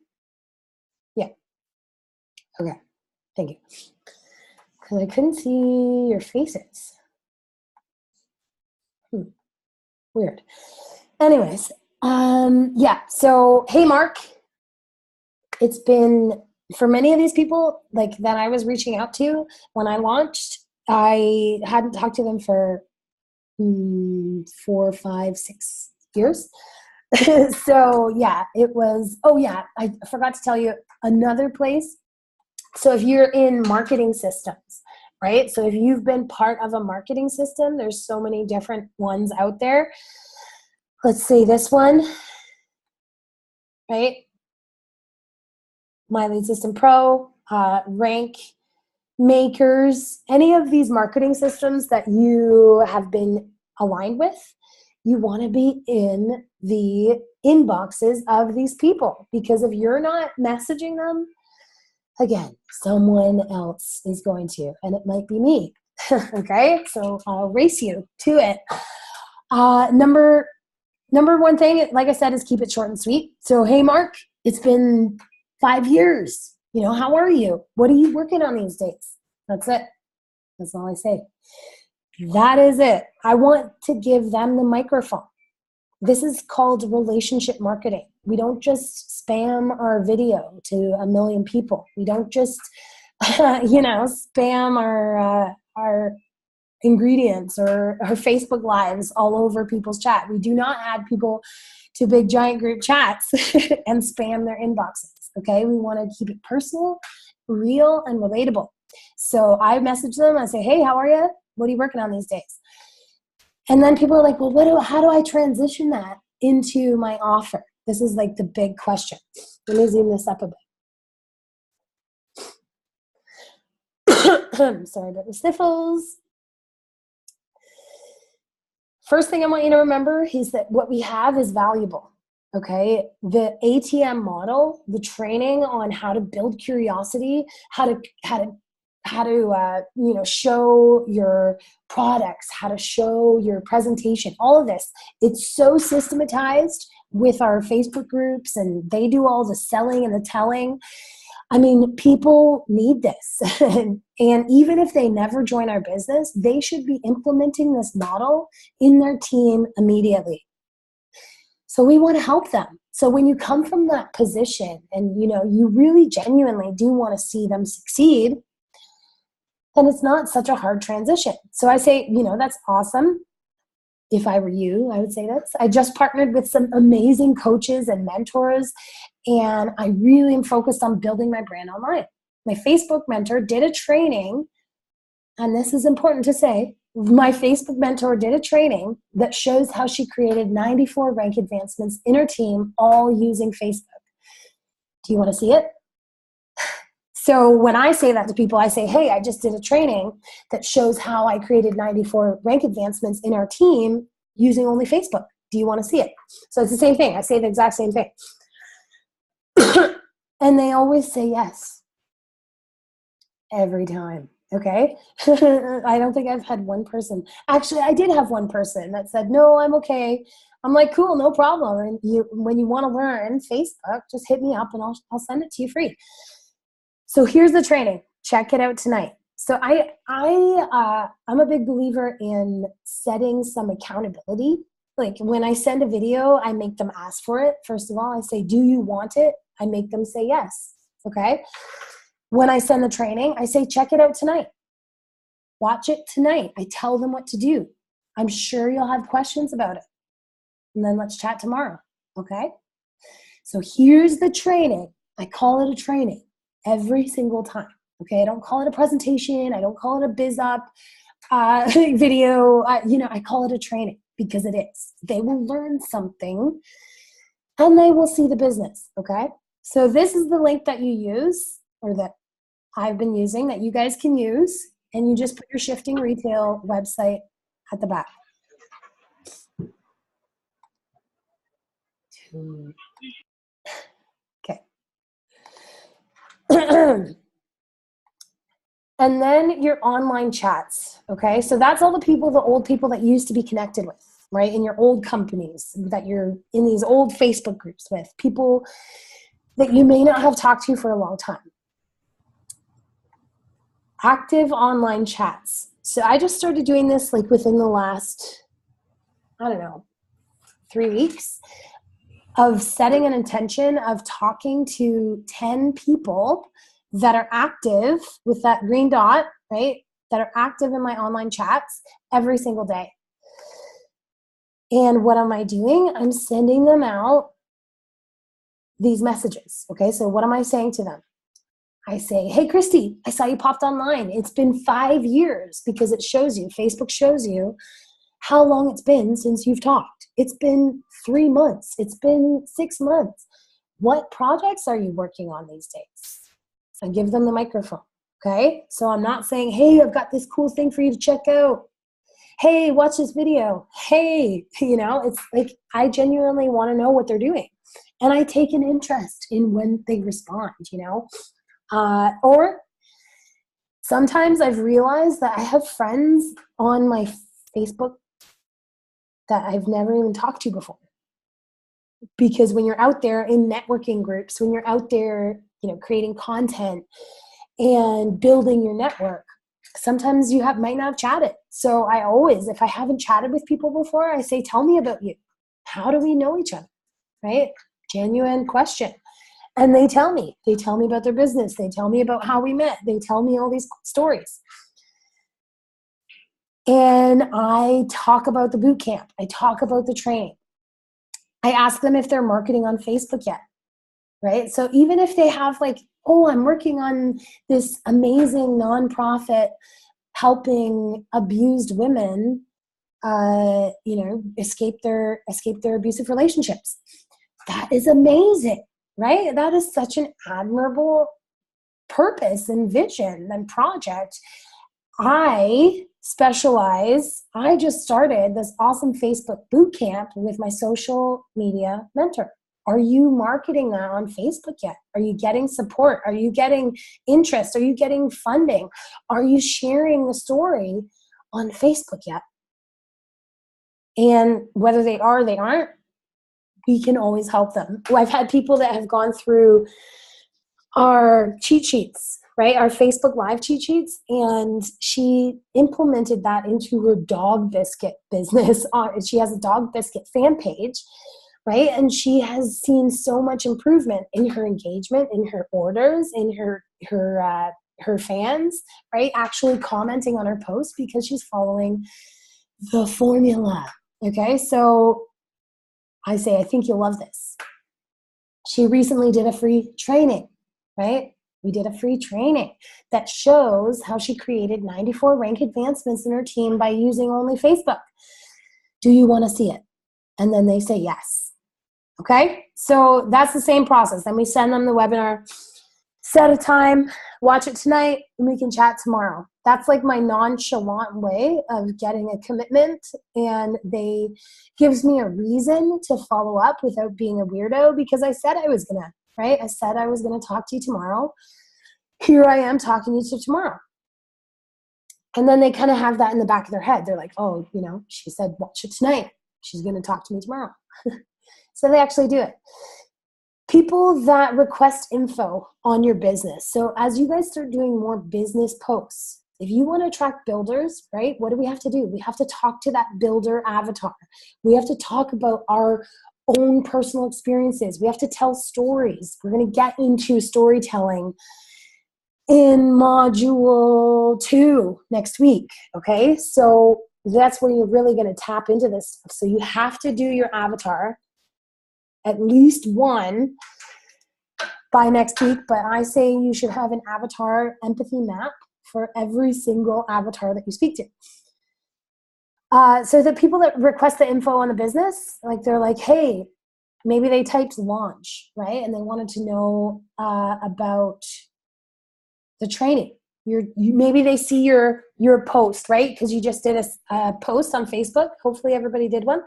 Yeah. Okay. Thank you. Because I couldn't see your faces. Weird. Anyways, yeah. So, hey, Mark. It's been, for many of these people like that I was reaching out to when I launched, I hadn't talked to them for 4, 5, 6 years. So yeah, it was, oh yeah, I forgot to tell you another place. So if you're in marketing systems, right? So if you've been part of a marketing system, there's so many different ones out there. Let's say this one, right? My Lead System Pro, Rank Makers, any of these marketing systems that you have been aligned with, you want to be in the inboxes of these people, because if you're not messaging them, again, someone else is going to, and it might be me. Okay, so I'll race you to it. Number one thing, like I said, is keep it short and sweet. So, hey, Mark, it's been 5 years. How are you? What are you working on these days? That's it. That's all I say. That is it. I want to give them the microphone. This is called relationship marketing. We don't just spam our video to 1 million people. We don't just, spam our ingredients or our Facebook lives all over people's chat. We do not add people to big giant group chats and spam their inboxes. Okay, we want to keep it personal, real, and relatable. So I message them. I say, hey, how are you? What are you working on these days? And then people are like, well, how do I transition that into my offer? This is like the big question. Let me zoom this up a bit. Sorry about the sniffles. First thing I want you to remember is that what we have is valuable. Okay, the ATM model, the training on how to build curiosity, how to show your products, how to show your presentation, all of this, it's so systematized with our Facebook groups, and they do all the selling and the telling. I mean, people need this. And even if they never join our business, they should be implementing this model in their team immediately. So we want to help them. So when you come from that position and, you really genuinely do want to see them succeed, then it's not such a hard transition. So I say, that's awesome. If I were you, I would say this. I just partnered with some amazing coaches and mentors, and I really am focused on building my brand online. My Facebook mentor did a training, and this is important to say, my Facebook mentor did a training that shows how she created 94 rank advancements in her team, all using Facebook. Do you want to see it? So when I say that to people, I say, hey, I just did a training that shows how I created 94 rank advancements in our team using only Facebook. Do you want to see it? So it's the same thing. I say the exact same thing. And they always say yes. Every time. Okay? I don't think I've had one person. Actually, I did have one person that said, no, I'm okay. I'm like, cool, no problem. And when you want to learn Facebook, just hit me up and I'll send it to you free. So here's the training. Check it out tonight. So I'm a big believer in setting some accountability. Like when I send a video, I make them ask for it. First of all, I say, do you want it? I make them say yes. Okay. When I send the training, I say, check it out tonight. Watch it tonight. I tell them what to do. I'm sure you'll have questions about it. And then let's chat tomorrow. Okay. So here's the training. I call it a training every single time. Okay, I don't call it a presentation. I don't call it a biz up video. I call it a training because it is. They will learn something and they will see the business. Okay, so this is the link that you use, or that I've been using, that you guys can use, and you just put your Shifting Retail website at the back. Okay. And then your online chats, okay? So that's all the old people that you used to be connected with, right? In your old companies that you're in these old Facebook groups with, people that you may not have talked to for a long time. Active online chats. So I just started doing this like within the last, 3 weeks, of setting an intention of talking to 10 people that are active with that green dot, right? That are active in my online chats every single day. And what am I doing? I'm sending them out these messages. Okay, so what am I saying to them? I say, hey, Christy, I saw you popped online. It's been 5 years, because it shows you, Facebook shows you how long it's been since you've talked. It's been 3 months. It's been 6 months. What projects are you working on these days? I give them the microphone, okay? So I'm not saying, hey, I've got this cool thing for you to check out. Hey, watch this video. Hey, it's like I genuinely want to know what they're doing. And I take an interest in when they respond, Or sometimes I've realized that I have friends on my Facebook that I've never even talked to before. Because when you're out there in networking groups, when you're out there, creating content and building your network, sometimes you might not have chatted. So I always, if I haven't chatted with people before, I say, tell me about you. How do we know each other, right? Genuine question. And they tell me about their business. They tell me about how we met. They tell me all these stories. And I talk about the boot camp. I talk about the training. I ask them if they're marketing on Facebook yet, right? So even if they have I'm working on this amazing nonprofit helping abused women, escape their abusive relationships. That is amazing, right? That is such an admirable purpose and vision and project. I just started this awesome Facebook boot camp with my social media mentor. Are you marketing that on Facebook yet? Are you getting support? Are you getting interest? Are you getting funding? Are you sharing the story on Facebook yet? And whether they are or they aren't, we can always help them. I've had people that have gone through our cheat sheets, right? Our Facebook Live cheat sheets. And she implemented that into her dog biscuit business. She has a dog biscuit fan page, right? And she has seen so much improvement in her engagement, in her orders, in her fans, right? Actually commenting on her posts because she's following the formula. Okay, so I say, I think you'll love this. She recently did a free training, right? We did a free training that shows how she created 94 rank advancements in her team by using only Facebook. Do you want to see it? And then they say yes. Okay, so that's the same process. Then we send them the webinar, set a time, watch it tonight, and we can chat tomorrow. That's like my nonchalant way of getting a commitment, and they gives me a reason to follow up without being a weirdo, because I said I was gonna, right? I said I was gonna talk to you tomorrow. Here I am talking to you tomorrow. And then they kind of have that in the back of their head. They're like, oh, she said watch it tonight. She's gonna talk to me tomorrow. So they actually do it. People that request info on your business. So as you guys start doing more business posts, if you want to attract builders, right, what do we have to do? We have to talk to that builder avatar. We have to talk about our own personal experiences. We have to tell stories. We're going to get into storytelling in module 2 next week, okay? So that's where you're really going to tap into this stuff. So you have to do your avatar, at least one, by next week, but I say you should have an avatar empathy map for every single avatar that you speak to. So the people that request the info on the business, like they're like, hey, maybe they typed launch, right? And they wanted to know about the training. Maybe they see your post, right? Because you just did a post on Facebook. Hopefully everybody did one.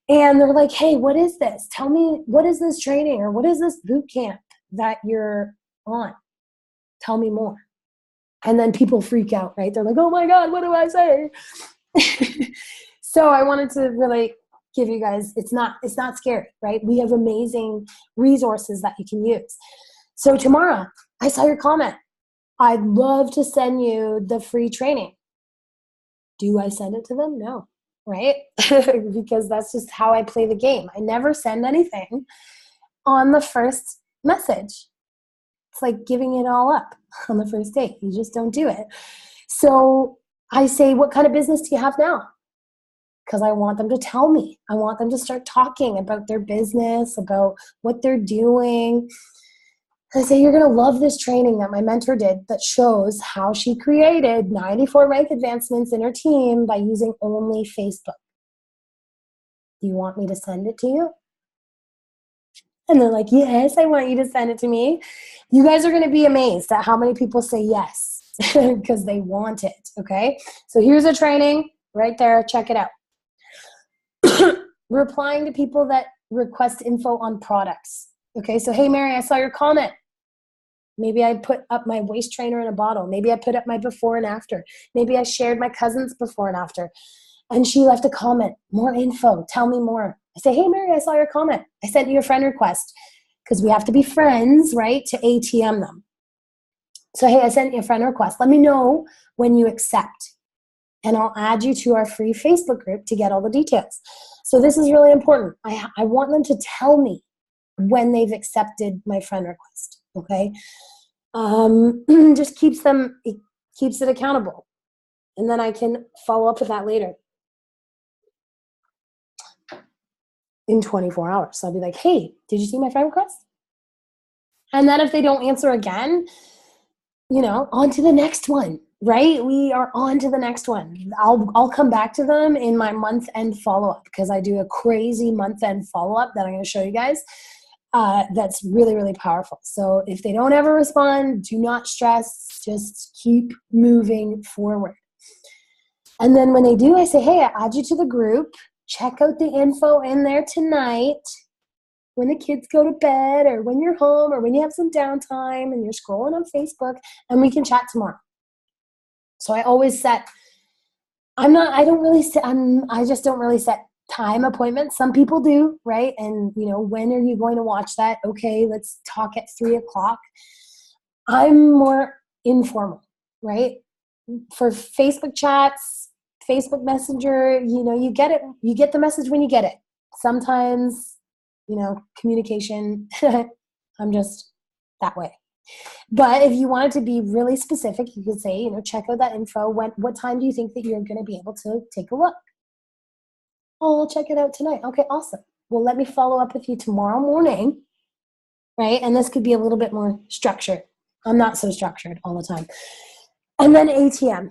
And they're like, hey, what is this? Tell me, what is this training or what is this boot camp that you're on? Tell me more. And then people freak out, right? They're like, oh my God, what do I say? So I wanted to really give you guys, it's not scary, right? We have amazing resources that you can use. So Tamara, I saw your comment. I'd love to send you the free training. Do I send it to them? No, right? Because that's just how I play the game. I never send anything on the first message. It's like giving it all up on the first date. You just don't do it. So I say, what kind of business do you have now? Because I want them to tell me. I want them to start talking about their business, about what they're doing. I say, you're going to love this training that my mentor did that shows how she created 94 rank advancements in her team by using only Facebook. Do you want me to send it to you? And they're like, yes, I want you to send it to me. You guys are going to be amazed at how many people say yes because they want it, okay? So here's a training right there. Check it out. Replying to people that request info on products. Okay, so hey, Mary, I saw your comment. Maybe I put up my waist trainer in a bottle. Maybe I put up my before and after. Maybe I shared my cousin's before and after. And she left a comment, more info, tell me more. I say, hey, Mary, I saw your comment. I sent you a friend request because we have to be friends, right, to ATM them. So, hey, I sent you a friend request. Let me know when you accept. And I'll add you to our free Facebook group to get all the details. So this is really important. I want them to tell me when they've accepted my friend request, okay? Just keeps it accountable. And then I can follow up with that later in 24 hours. So I'll be like, hey, did you see my friend request? And then if they don't answer again, on to the next one. Right? We are on to the next one. I'll come back to them in my month-end follow-up because I do a crazy month-end follow-up that I'm going to show you guys that's really, really powerful. So if they don't ever respond, do not stress. Just keep moving forward. And then when they do, I say, hey, I add you to the group. Check out the info in there tonight when the kids go to bed or when you're home or when you have some downtime and you're scrolling on Facebook, and we can chat tomorrow. So I always set, I just don't really set time appointments. Some people do, right? And, when are you going to watch that? Okay, let's talk at 3:00. I'm more informal, right? For Facebook chats, Facebook Messenger, you get it. You get the message when you get it. Sometimes, communication, I'm just that way. But if you wanted to be really specific, you could say, check out that info. What time do you think that you're going to be able to take a look? Oh, I'll check it out tonight. Okay, awesome. Well, let me follow up with you tomorrow morning, right? And this could be a little bit more structured. I'm not so structured all the time. And then ATM.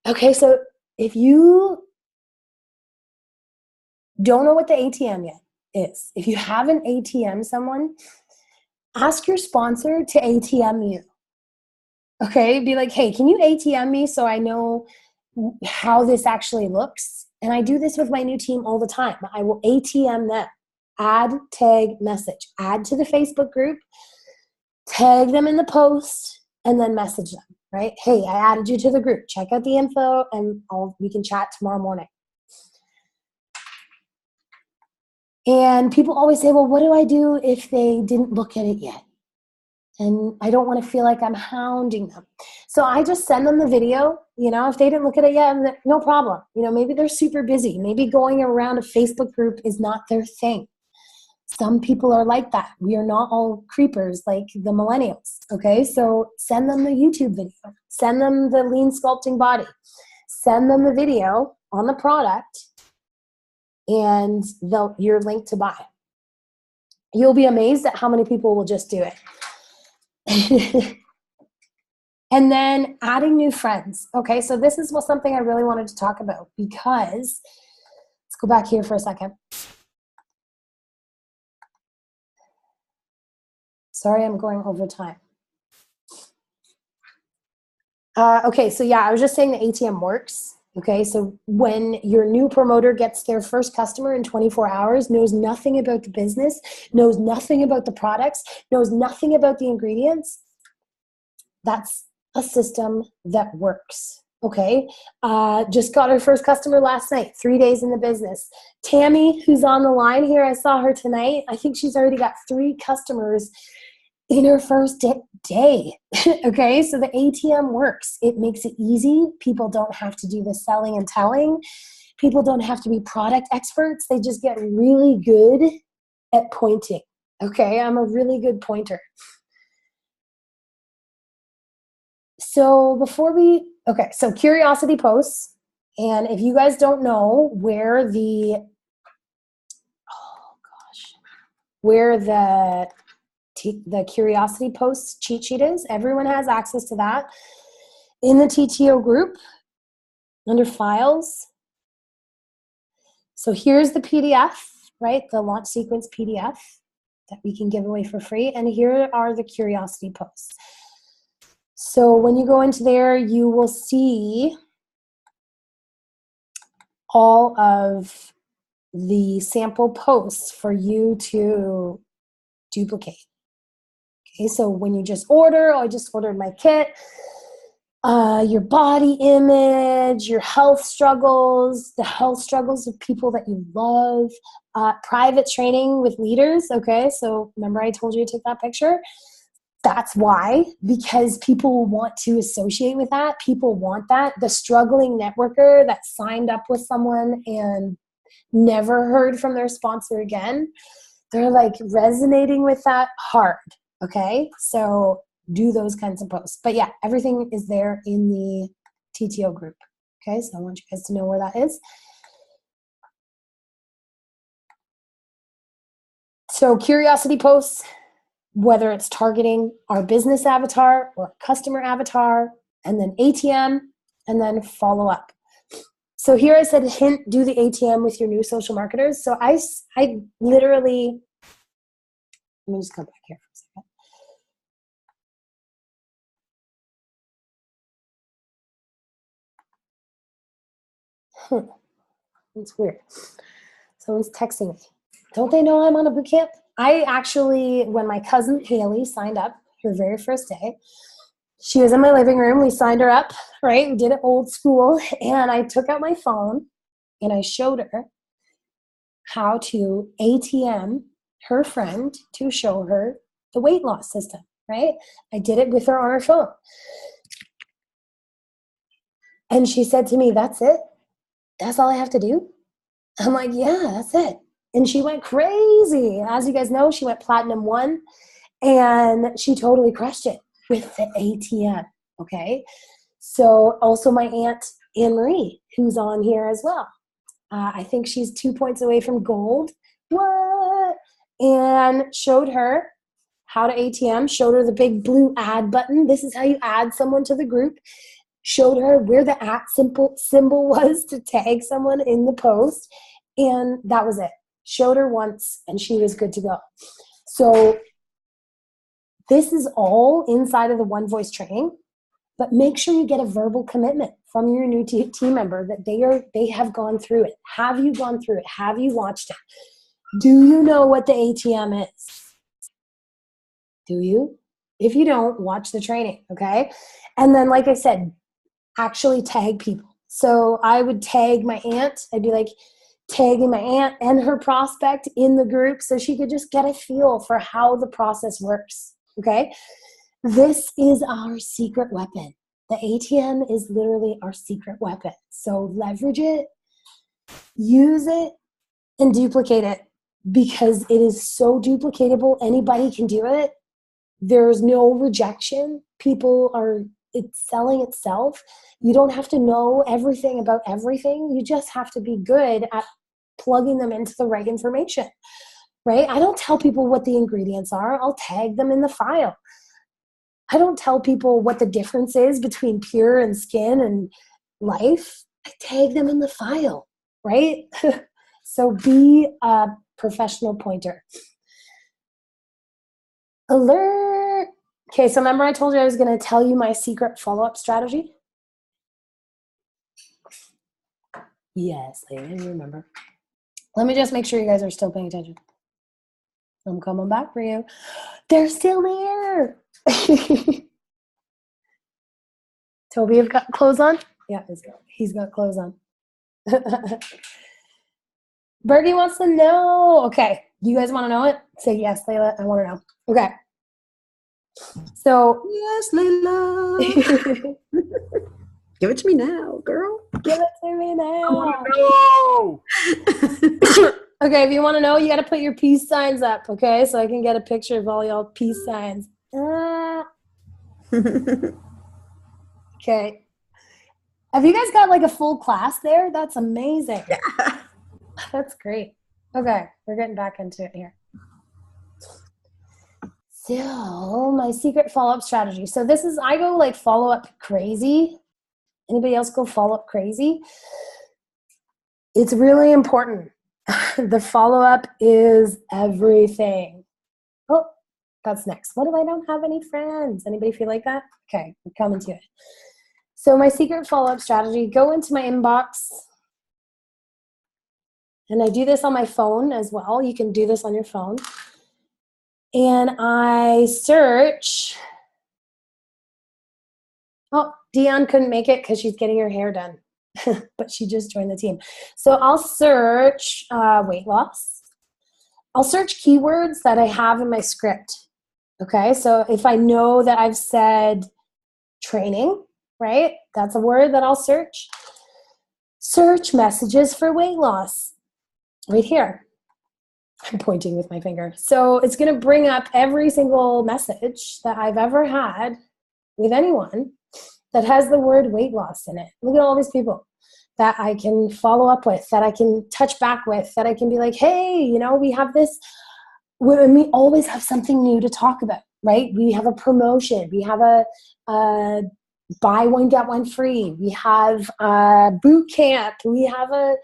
Okay, so if you don't know what the ATM yet is, if you haven't ATM someone, ask your sponsor to ATM you. Okay, be like, hey, can you ATM me so I know how this actually looks? And I do this with my new team all the time. I will ATM them, add, tag, message, add to the Facebook group, tag them in the post, and then message them, right? Hey, I added you to the group. Check out the info, and we can chat tomorrow morning. And people always say, well, what do I do if they didn't look at it yet? And I don't want to feel like I'm hounding them. So I just send them the video. If they didn't look at it yet, no problem. Maybe they're super busy. Maybe going around a Facebook group is not their thing. Some people are like that. We are not all creepers like the millennials. Okay, so send them the YouTube video. Send them the lean sculpting body. Send them the video on the product and your link to buy. You'll be amazed at how many people will just do it. And then adding new friends. Okay, so this is something I really wanted to talk about because, let's go back here for a second. Sorry, I'm going over time. Okay, so yeah, I was just saying the ATM works. Okay, so when your new promoter gets their first customer in 24 hours, knows nothing about the business, knows nothing about the products, knows nothing about the ingredients, that's a system that works. Okay, just got our first customer last night, 3 days in the business. Tammy, who's on the line here, I saw her tonight. I think she's already got 3 customers in her first day. Okay, so the ATM works. It makes it easy. People don't have to do the selling and telling. People don't have to be product experts. They just get really good at pointing. Okay, I'm a really good pointer. So so curiosity posts. And if you guys don't know where the curiosity posts cheat sheet is, everyone has access to that in the TTO group under files. So here's the PDF, right? The launch sequence PDF that we can give away for free. And here are the curiosity posts. So when you go into there, you will see all of the sample posts for you to duplicate. Okay, so when you just order, I just ordered my kit, your body image, your health struggles, the health struggles of people that you love, private training with leaders. Okay, so remember I told you to take that picture? That's why, because people want to associate with that. People want that. The struggling networker that signed up with someone and never heard from their sponsor again, they're like resonating with that hard. Okay, so do those kinds of posts. But yeah, everything is there in the TTO group. Okay, so I want you guys to know where that is. So curiosity posts, whether it's targeting our business avatar or customer avatar, and then ATM, and then follow up. So here I said, hint, do the ATM with your new social marketers. So I literally, let me just come back here for a second. It's weird. Someone's texting me. Don't they know I'm on a boot camp? I actually, when my cousin Haley signed up her very first day, she was in my living room. We signed her up, right? We did it old school. And I took out my phone and I showed her how to ATM her friend to show her the weight loss system, right? I did it with her on her phone. And she said to me, that's it? That's all I have to do? I'm like, yeah, that's it. And she went crazy. As you guys know, she went Platinum 1 and she totally crushed it with the ATM, okay? So also my Aunt Anne-Marie, who's on here as well. I think she's 2 points away from gold. What? And showed her how to ATM, showed her the big blue add button. This is how you add someone to the group. Showed her where the @ symbol was to tag someone in the post. And that was it. Showed her once and she was good to go. So this is all inside of the One Voice training, but make sure you get a verbal commitment from your new team member that they have gone through it. Have you gone through it? Have you watched it? Do you know what the ATM is? Do you? If you don't, watch the training, okay? And then, like I said, actually tag people. So I would tag my aunt. I'd be like tagging my aunt and her prospect in the group so she could just get a feel for how the process works, okay? This is our secret weapon. The ATM is literally our secret weapon. So leverage it, use it, and duplicate it because it is so duplicatable. Anybody can do it. There's no rejection. It's selling itself. You don't have to know everything about everything. You just have to be good at plugging them into the right information, right? I don't tell people what the ingredients are. I'll tag them in the file. I don't tell people what the difference is between pure and skin and life. I tag them in the file, right? So be a professional pointer. Alert. Okay, so remember I told you I was going to tell you my secret follow-up strategy? Yes, I remember. Let me just make sure you guys are still paying attention. I'm coming back for you. They're still there. Toby, you've got clothes on? Yeah, he's got clothes on. Bergie wants to know. Okay, you guys want to know it? Say yes, Layla. I want to know. Okay. So. Yes, Layla. Give it to me now, girl. Give it to me now. No! Okay, if you want to know, you got to put your peace signs up, okay? So I can get a picture of all y'all peace signs. Okay. Have you guys got like a full class there? That's amazing. Yeah. That's great. Okay, we're getting back into it here. So my secret follow-up strategy. So this is, I go like follow-up crazy. Anybody else go follow-up crazy? It's really important. The follow-up is everything. Oh, that's next. What if I don't have any friends? Anybody feel like that? Okay, we're coming to it. So my secret follow-up strategy, go into my inbox. And I do this on my phone as well. You can do this on your phone. And I search. Oh, Dion couldn't make it because she's getting her hair done. But she just joined the team. So I'll search weight loss. I'll search keywords that I have in my script. Okay, so if I know that I've said training, right? That's a word that I'll search. Search messages for weight loss. Right here. I'm pointing with my finger. So it's going to bring up every single message that I've ever had with anyone that has the word weight loss in it. Look at all these people that I can follow up with, that I can touch back with, that I can be like, hey, you know, we have this, and we always have something new to talk about, right? We have a promotion. We have a buy one, get one free. We have a boot camp. We have a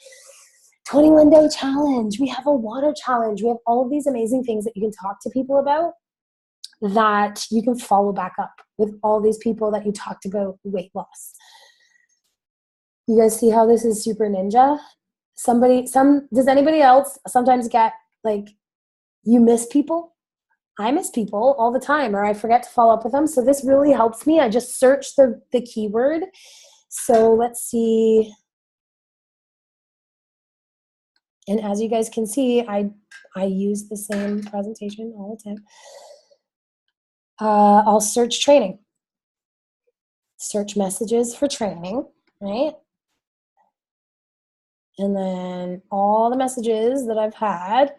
21-day challenge. We have a water challenge. We have all of these amazing things that you can talk to people about, that you can follow back up with all these people that you talked about weight loss. You guys see how this is super ninja? Does anybody else sometimes get like, you miss people? I miss people all the time, or I forget to follow up with them. So this really helps me. I just search the keyword. So let's see. And as you guys can see, I use the same presentation all the time. I'll search training. Search messages for training, right? And then all the messages that I've had.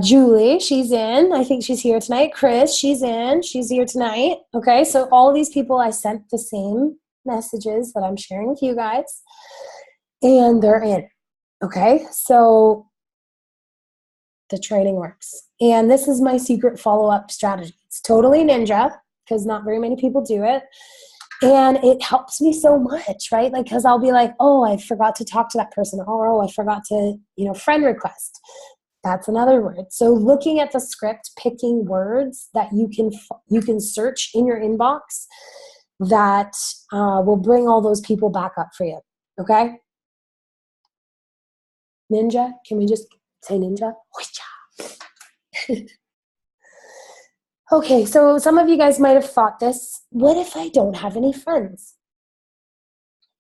Julie, she's in. I think she's here tonight. Chris, she's in. She's here tonight. Okay, so all these people, I sent the same messages that I'm sharing with you guys. And they're in. Okay, so the training works. And this is my secret follow-up strategy. It's totally ninja because not very many people do it. And it helps me so much, right? Like, because I'll be like, oh, I forgot to talk to that person. Or, oh, I forgot to, friend request. That's another word. So looking at the script, picking words that you can search in your inbox that will bring all those people back up for you. Okay? Ninja, can we just say ninja? Okay, so some of you guys might have thought this. What if I don't have any friends?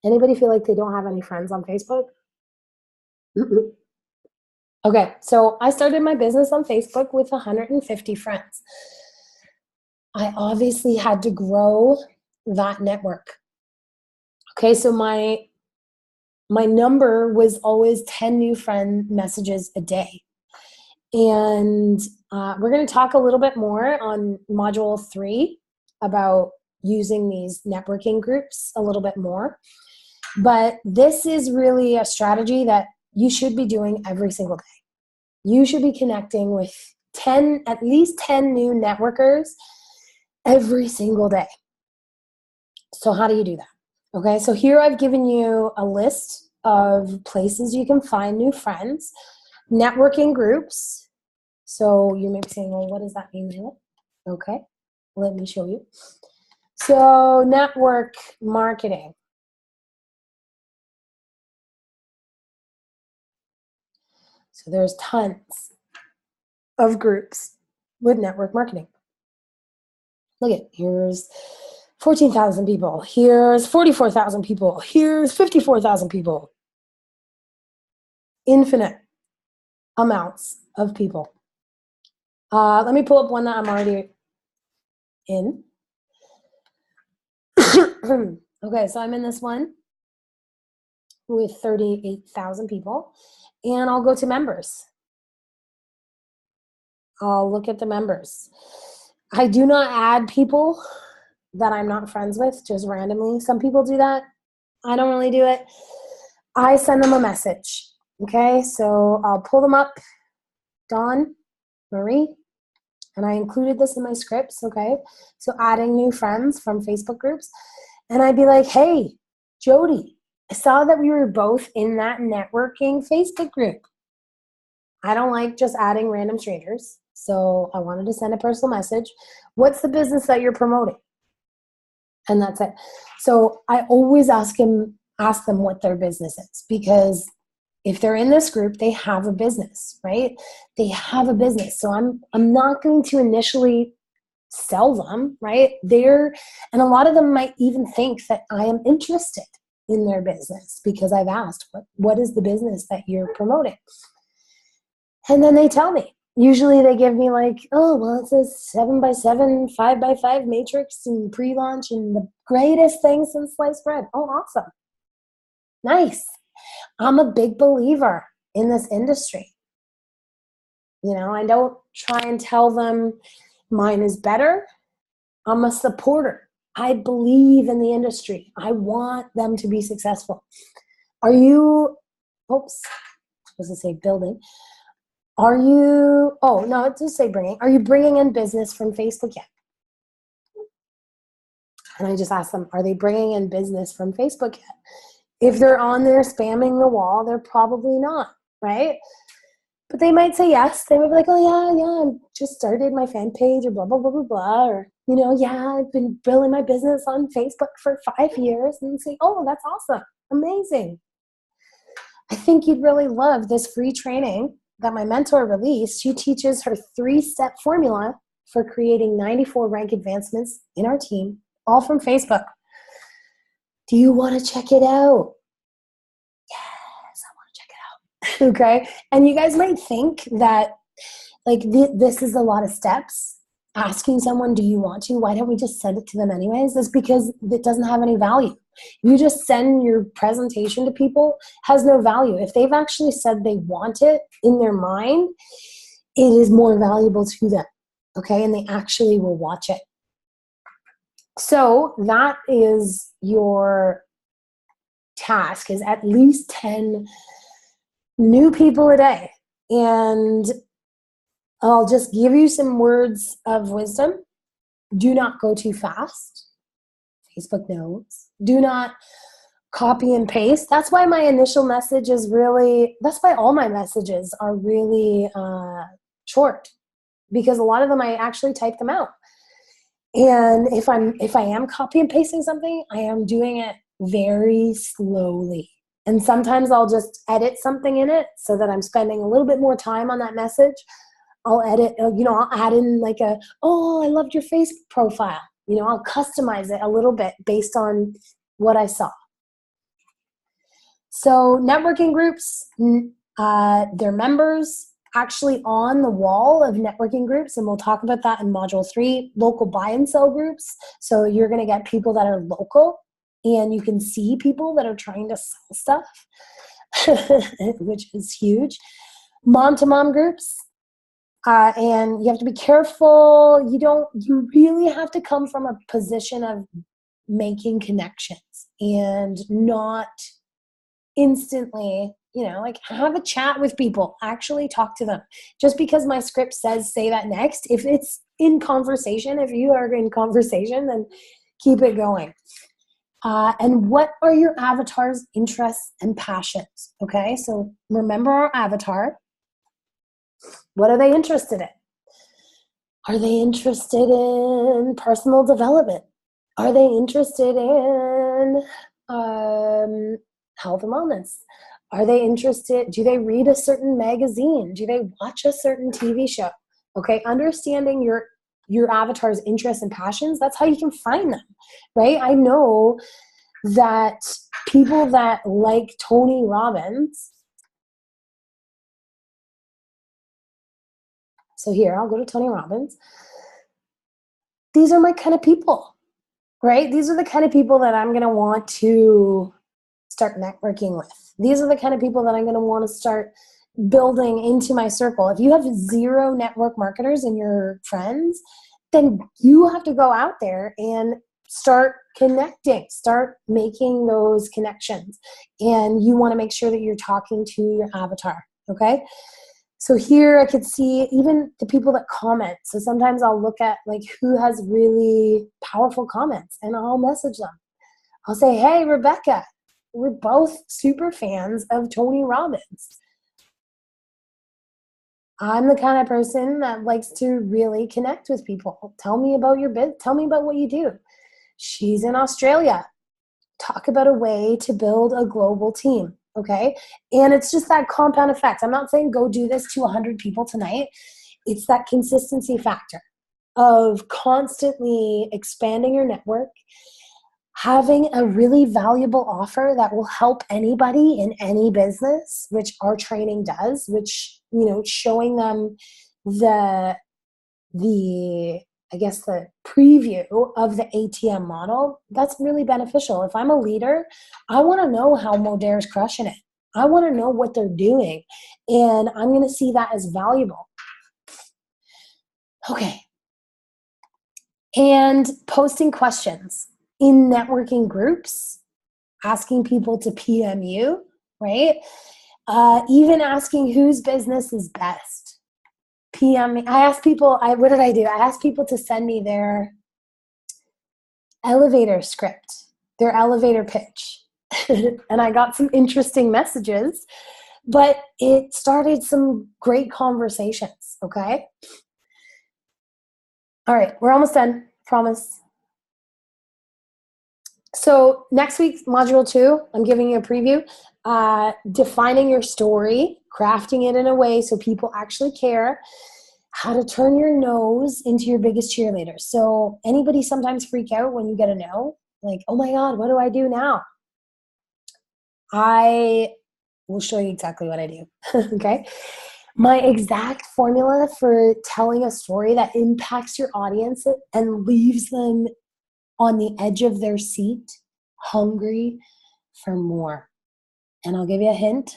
Anybody feel like they don't have any friends on Facebook? Mm-mm. Okay, so I started my business on Facebook with 150 friends. I obviously had to grow that network. Okay, so my number was always 10 new friend messages a day. And we're going to talk a little bit more on module 3 about using these networking groups a little bit more. But this is really a strategy that you should be doing every single day. You should be connecting with at least 10 new networkers every single day. So how do you do that? Okay, so here I've given you a list of places you can find new friends, networking groups. So you may be saying, well, what does that mean, Layla? Okay, let me show you. So network marketing. So there's tons of groups with network marketing. Look at, here's 14,000 people. Here's 44,000 people. Here's 54,000 people. Infinite amounts of people. Let me pull up one that I'm already in. Okay, so I'm in this one with 38,000 people, and I'll go to members. I'll look at the members. I do not add people that I'm not friends with just randomly. Some people do that. I don't really do it. I send them a message. Okay, so I'll pull them up. Dawn, Marie, and I included this in my scripts. Okay, so adding new friends from Facebook groups. And I'd be like, hey, Jody, I saw that we were both in that networking Facebook group. I don't like just adding random strangers. So I wanted to send a personal message. What's the business that you're promoting? And that's it. So I always ask them what their business is, because if they're in this group, they have a business, right? They have a business. So I'm not going to initially sell them, right? And a lot of them might even think that I am interested in their business because I've asked, what is the business that you're promoting? And then they tell me. Usually they give me like, oh, well, it's a 7x7, 5x5 matrix and pre-launch and the greatest thing since sliced bread. Oh, awesome. Nice. I'm a big believer in this industry. You know, I don't try and tell them mine is better. I'm a supporter. I believe in the industry. I want them to be successful. Are you, oops, I was going to say building. Are you, oh, no, it does say bringing. Are you bringing in business from Facebook yet? And I just asked them, are they bringing in business from Facebook yet? If they're on there spamming the wall, they're probably not, right? But they might say yes. They might be like, oh, yeah, I just started my fan page or blah, blah, blah, blah, blah. Or, you know, yeah, I've been building my business on Facebook for 5 years. And say, oh, that's awesome. Amazing. I think you'd really love this free training that my mentor released. She teaches her 3-step formula for creating 94 rank advancements in our team, all from Facebook. Do you want to check it out? Yes, I want to check it out. Okay. And you guys might think that like this is a lot of steps. Asking someone, do you want to? Why don't we just send it to them anyways? That's because it doesn't have any value. You just send your presentation to people, has no value. If they've actually said they want it in their mind, it is more valuable to them. Okay. And they actually will watch it. So that is your task, is at least 10 new people a day. And I'll just give you some words of wisdom. Do not go too fast. Facebook knows. Do not copy and paste. That's why my initial message is really, that's why all my messages are really short, because a lot of them I actually type them out. And if I am copy and pasting something, I am doing it very slowly. And sometimes I'll just edit something in it so that I'm spending a little bit more time on that message. I'll edit, I'll add in like oh, I loved your Facebook profile. I'll customize it a little bit based on what I saw. So networking groups, their members actually on the wall of networking groups, and we'll talk about that in Module 3, local buy and sell groups. So you're going to get people that are local, and you can see people that are trying to sell stuff, which is huge. Mom-to-mom groups. And you have to be careful. You really have to come from a position of making connections and not instantly, like have a chat with people, actually talk to them. Just because my script says say that next, if it's in conversation, if you are in conversation, then keep it going. And what are your avatar's interests and passions? Okay, so remember our avatar. What are they interested in? Are they interested in personal development? Are they interested in health and wellness? Are they interested? Do they read a certain magazine? Do they watch a certain TV show? Okay, understanding your avatar's interests and passions, that's how you can find them, right? I know that people that like Tony Robbins, so here, I'll go to Tony Robbins. These are my kind of people, right? These are the kind of people that I'm going to want to start networking with. These are the kind of people that I'm going to want to start building into my circle. If you have 0 network marketers in your friends, then you have to go out there and start connecting, start making those connections. And you want to make sure that you're talking to your avatar, okay? So here I could see even the people that comment. So sometimes I'll look at like who has really powerful comments and I'll message them. I'll say, hey, Rebecca, we're both super fans of Tony Robbins. I'm the kind of person that likes to really connect with people. Tell me about your business. Tell me about what you do. She's in Australia. Talk about a way to build a global team, okay? And it's just that compound effect. I'm not saying go do this to 100 people tonight. It's that consistency factor of constantly expanding your network, having a really valuable offer that will help anybody in any business, which our training does, which, showing them the I guess the preview of the ATM model, that's really beneficial. If I'm a leader, I want to know how Modair's crushing it. I want to know what they're doing, and I'm going to see that as valuable. Okay. And posting questions in networking groups, asking people to PM you, right? Even asking whose business is best. PM me. I asked people, what did I do? I asked people to send me their elevator script, their elevator pitch. And I got some interesting messages, but it started some great conversations, okay? All right, we're almost done, promise. So next week's module 2, I'm giving you a preview, defining your story, crafting it in a way so people actually care, how to turn your no's into your biggest cheerleader. So anybody sometimes freak out when you get a no, like, oh my God, what do I do now? I will show you exactly what I do, okay? My exact formula for telling a story that impacts your audience and leaves them on the edge of their seat, hungry for more. And I'll give you a hint.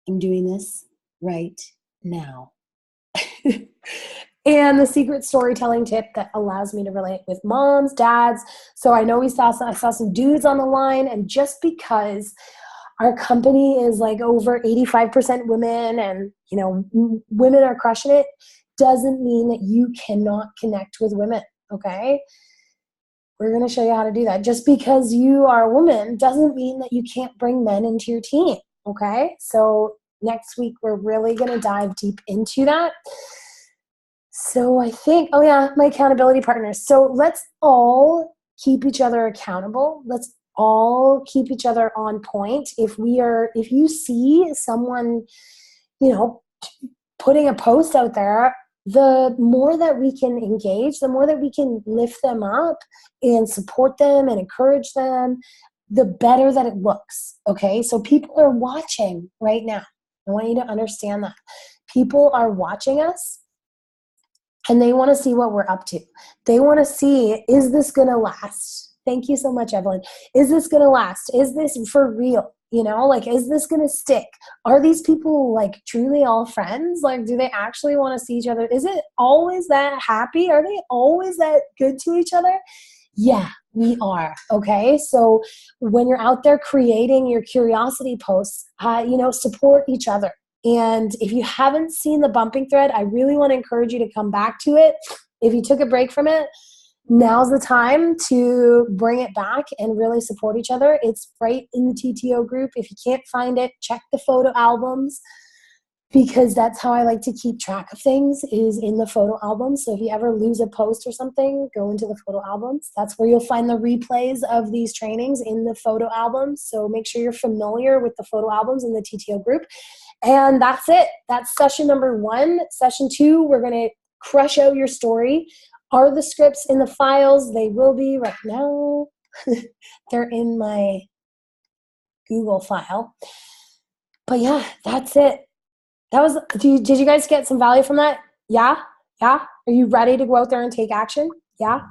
I'm doing this right now. And the secret storytelling tip that allows me to relate with moms, dads. So I know I saw some dudes on the line, and just because our company is like over 85% women and, women are crushing it, doesn't mean that you cannot connect with women, okay? We're going to show you how to do that. Just because you are a woman doesn't mean that you can't bring men into your team, okay? So next week, we're really going to dive deep into that. So I think, my accountability partners. So let's all keep each other accountable. Let's all keep each other on point. If you see someone, putting a post out there, the more that we can engage, the more that we can lift them up and support them and encourage them, the better that it looks, okay? So people are watching right now. I want you to understand that. People are watching us, and they want to see what we're up to. They want to see, is this going to last? Thank you so much, Evelyn. Is this going to last? Is this for real? Is this going to stick? Are these people truly all friends? Do they actually want to see each other? Is it always that happy? Are they always that good to each other? Yeah, We are, okay? So when you're out there creating your curiosity posts, support each other. And if you haven't seen the bumping thread, I really want to encourage you to come back to it. If you took a break from it, now's the time to bring it back and really support each other. It's right in the TTO group. If you can't find it, check the photo albums, because that's how I like to keep track of things, is in the photo albums. So if you ever lose a post or something, go into the photo albums. That's where you'll find the replays of these trainings, in the photo albums. So make sure you're familiar with the photo albums in the TTO group. And that's it. That's session number 1. Session 2, we're going to crush out your story. Are the scripts in the files? They will be right now. They're in my Google file. But yeah, that's it. Did you guys get some value from that? Yeah? Are you ready to go out there and take action? Yeah?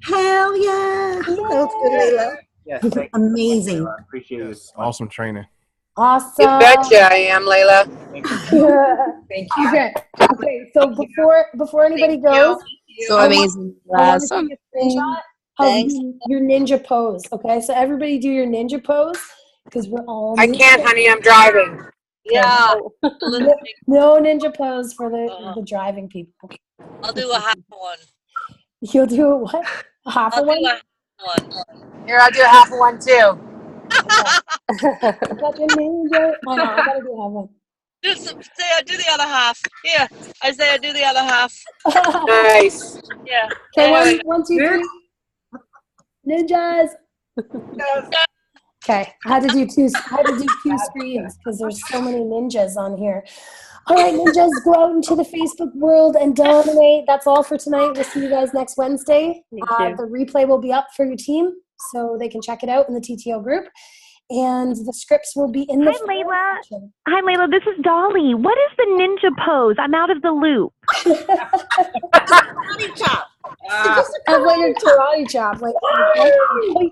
Hell yeah. That was good, Layla. Yes, thank you. Amazing. I appreciate it. Yes, awesome training. Awesome. You betcha I am, Layla. Thank you. Thank you. Okay, so before anybody goes, So amazing. I want to take a screenshot of Thanks. your ninja pose. Okay, so everybody do your ninja pose, because we're all I can't, honey. I'm driving. Yeah. No ninja pose for the driving people. I'll do a half one. You'll do a what? A half I'll of one? do a half one. Here, I'll do half of one too. Got your ninja. Oh no, I gotta do half one. Do the other half. Here, Isaiah, do the other half. Nice. Yeah. Okay, Anyway, 1, 2, 3. Ninjas. Okay, I had to do two screens because there's so many ninjas on here. All right, ninjas, go out into the Facebook world and dominate. That's all for tonight. We'll see you guys next Wednesday. The replay will be up for your team, so they can check it out in the TTO group. And the scripts will be in the Hi, Layla. This is Dolly. What is the ninja pose? I'm out of the loop. Karate chop. I'm like a karate chop. Like,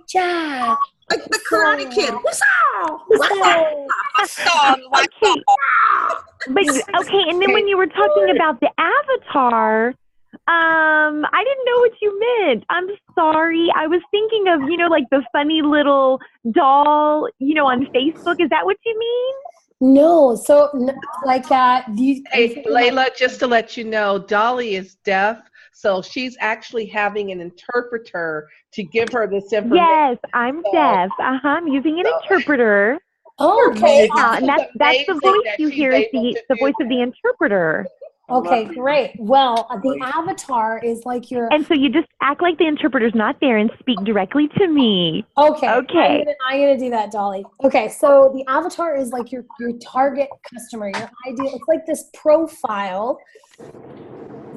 chop. Like the Karate Kid. Okay, and then when you were talking about the avatar, I didn't know what you meant. I'm sorry. I was thinking of, like the funny little doll, on Facebook. Is that what you mean? No. So, like that. Hey, Layla, just to let you know, Dolly is deaf, so she's actually having an interpreter to give her this information. Yes, I'm deaf. I'm using an interpreter. Oh, okay. And that's the voice you hear, is the voice of the interpreter. Okay, great. Well, the avatar is like your... And so you just act like the interpreter's not there and speak directly to me. Okay. Okay. I'm gonna do that, Dolly. Okay, so the avatar is like your target customer, your ideal. It's like this profile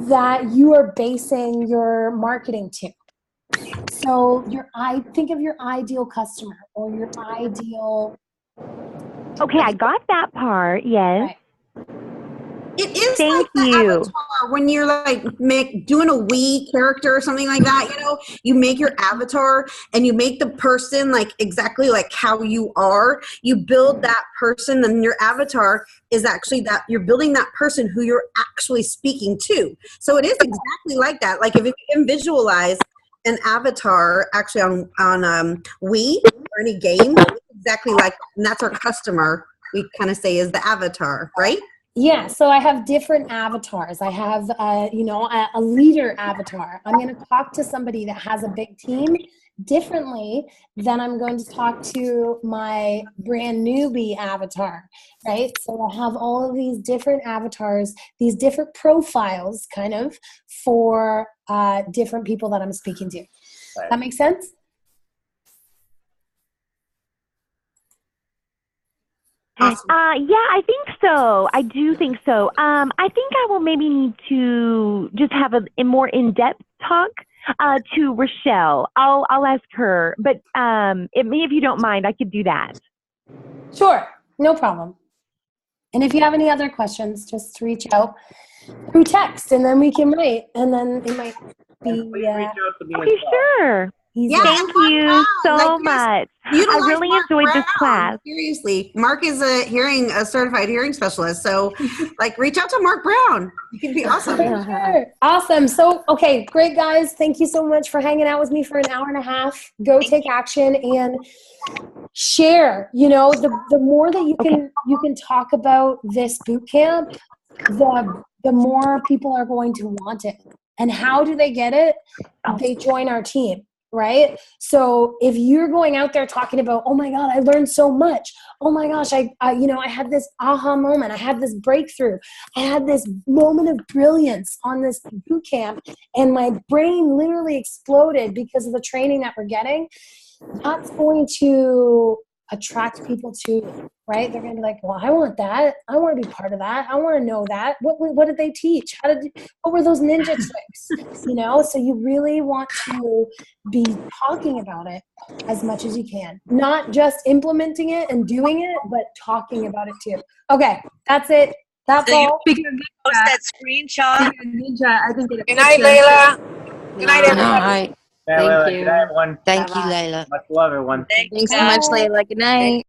that you are basing your marketing to. So think of your ideal customer or your ideal... Okay, I got that part, yes. Right. It is Thank like the you. avatar when you're like doing a Wii character or something like that, you make your avatar and you make the person like exactly like how you are. You build that person, and your avatar is actually that you're building that person who you're actually speaking to. So it is exactly like that. Like if you can visualize an avatar actually on Wii or any game, it's exactly like that. And that's our customer, we kind of say, is the avatar, right? Yeah, so I have different avatars. I have, a leader avatar. I'm going to talk to somebody that has a big team differently than I'm going to talk to my brand newbie avatar, right? So I have all of these different avatars, these different profiles kind of for different people that I'm speaking to. Right. That makes sense? Awesome. Yeah, I think so. I do think so. I think I will maybe need to just have a more in-depth talk to Rochelle. I'll ask her, but if you don't mind, I could do that. Sure, no problem. And if you have any other questions, just reach out through text, and then we can write, and then it might be... Please reach out to me as Okay, well. sure. Easy. Yeah. Thank Mark you Brown, so like, much. I utilize really Mark enjoyed this Brown. class. Seriously, Mark is a certified hearing specialist. So, like, reach out to Mark Brown. You can be awesome. Sure. Awesome. So, okay, great guys. Thank you so much for hanging out with me for an hour and a half. Go take action and share. You know, the more that you can talk about this boot camp, the more people are going to want it. And how do they get it? They join our team, right? So if you're going out there talking about, oh my God, I learned so much. Oh my gosh, I had this aha moment. I had this breakthrough. I had this moment of brilliance on this boot camp, and my brain literally exploded because of the training that we're getting. That's going to attract people to you, right? They're going to be like, well, I want that. I want to be part of that. I want to know that. What did they teach? What were those ninja tricks? You know, so you really want to be talking about it as much as you can. Not just implementing it and doing it, but talking about it too. Okay, that's it. That's So you all. post that screenshot. Ninja, I can get a Good night, picture. Layla. Good night, All everybody. right. Yeah, Thank Layla, you. good night, everyone. Thank you, Layla. Much love, everyone. Thanks, Thanks so guys. much, Layla. Good night.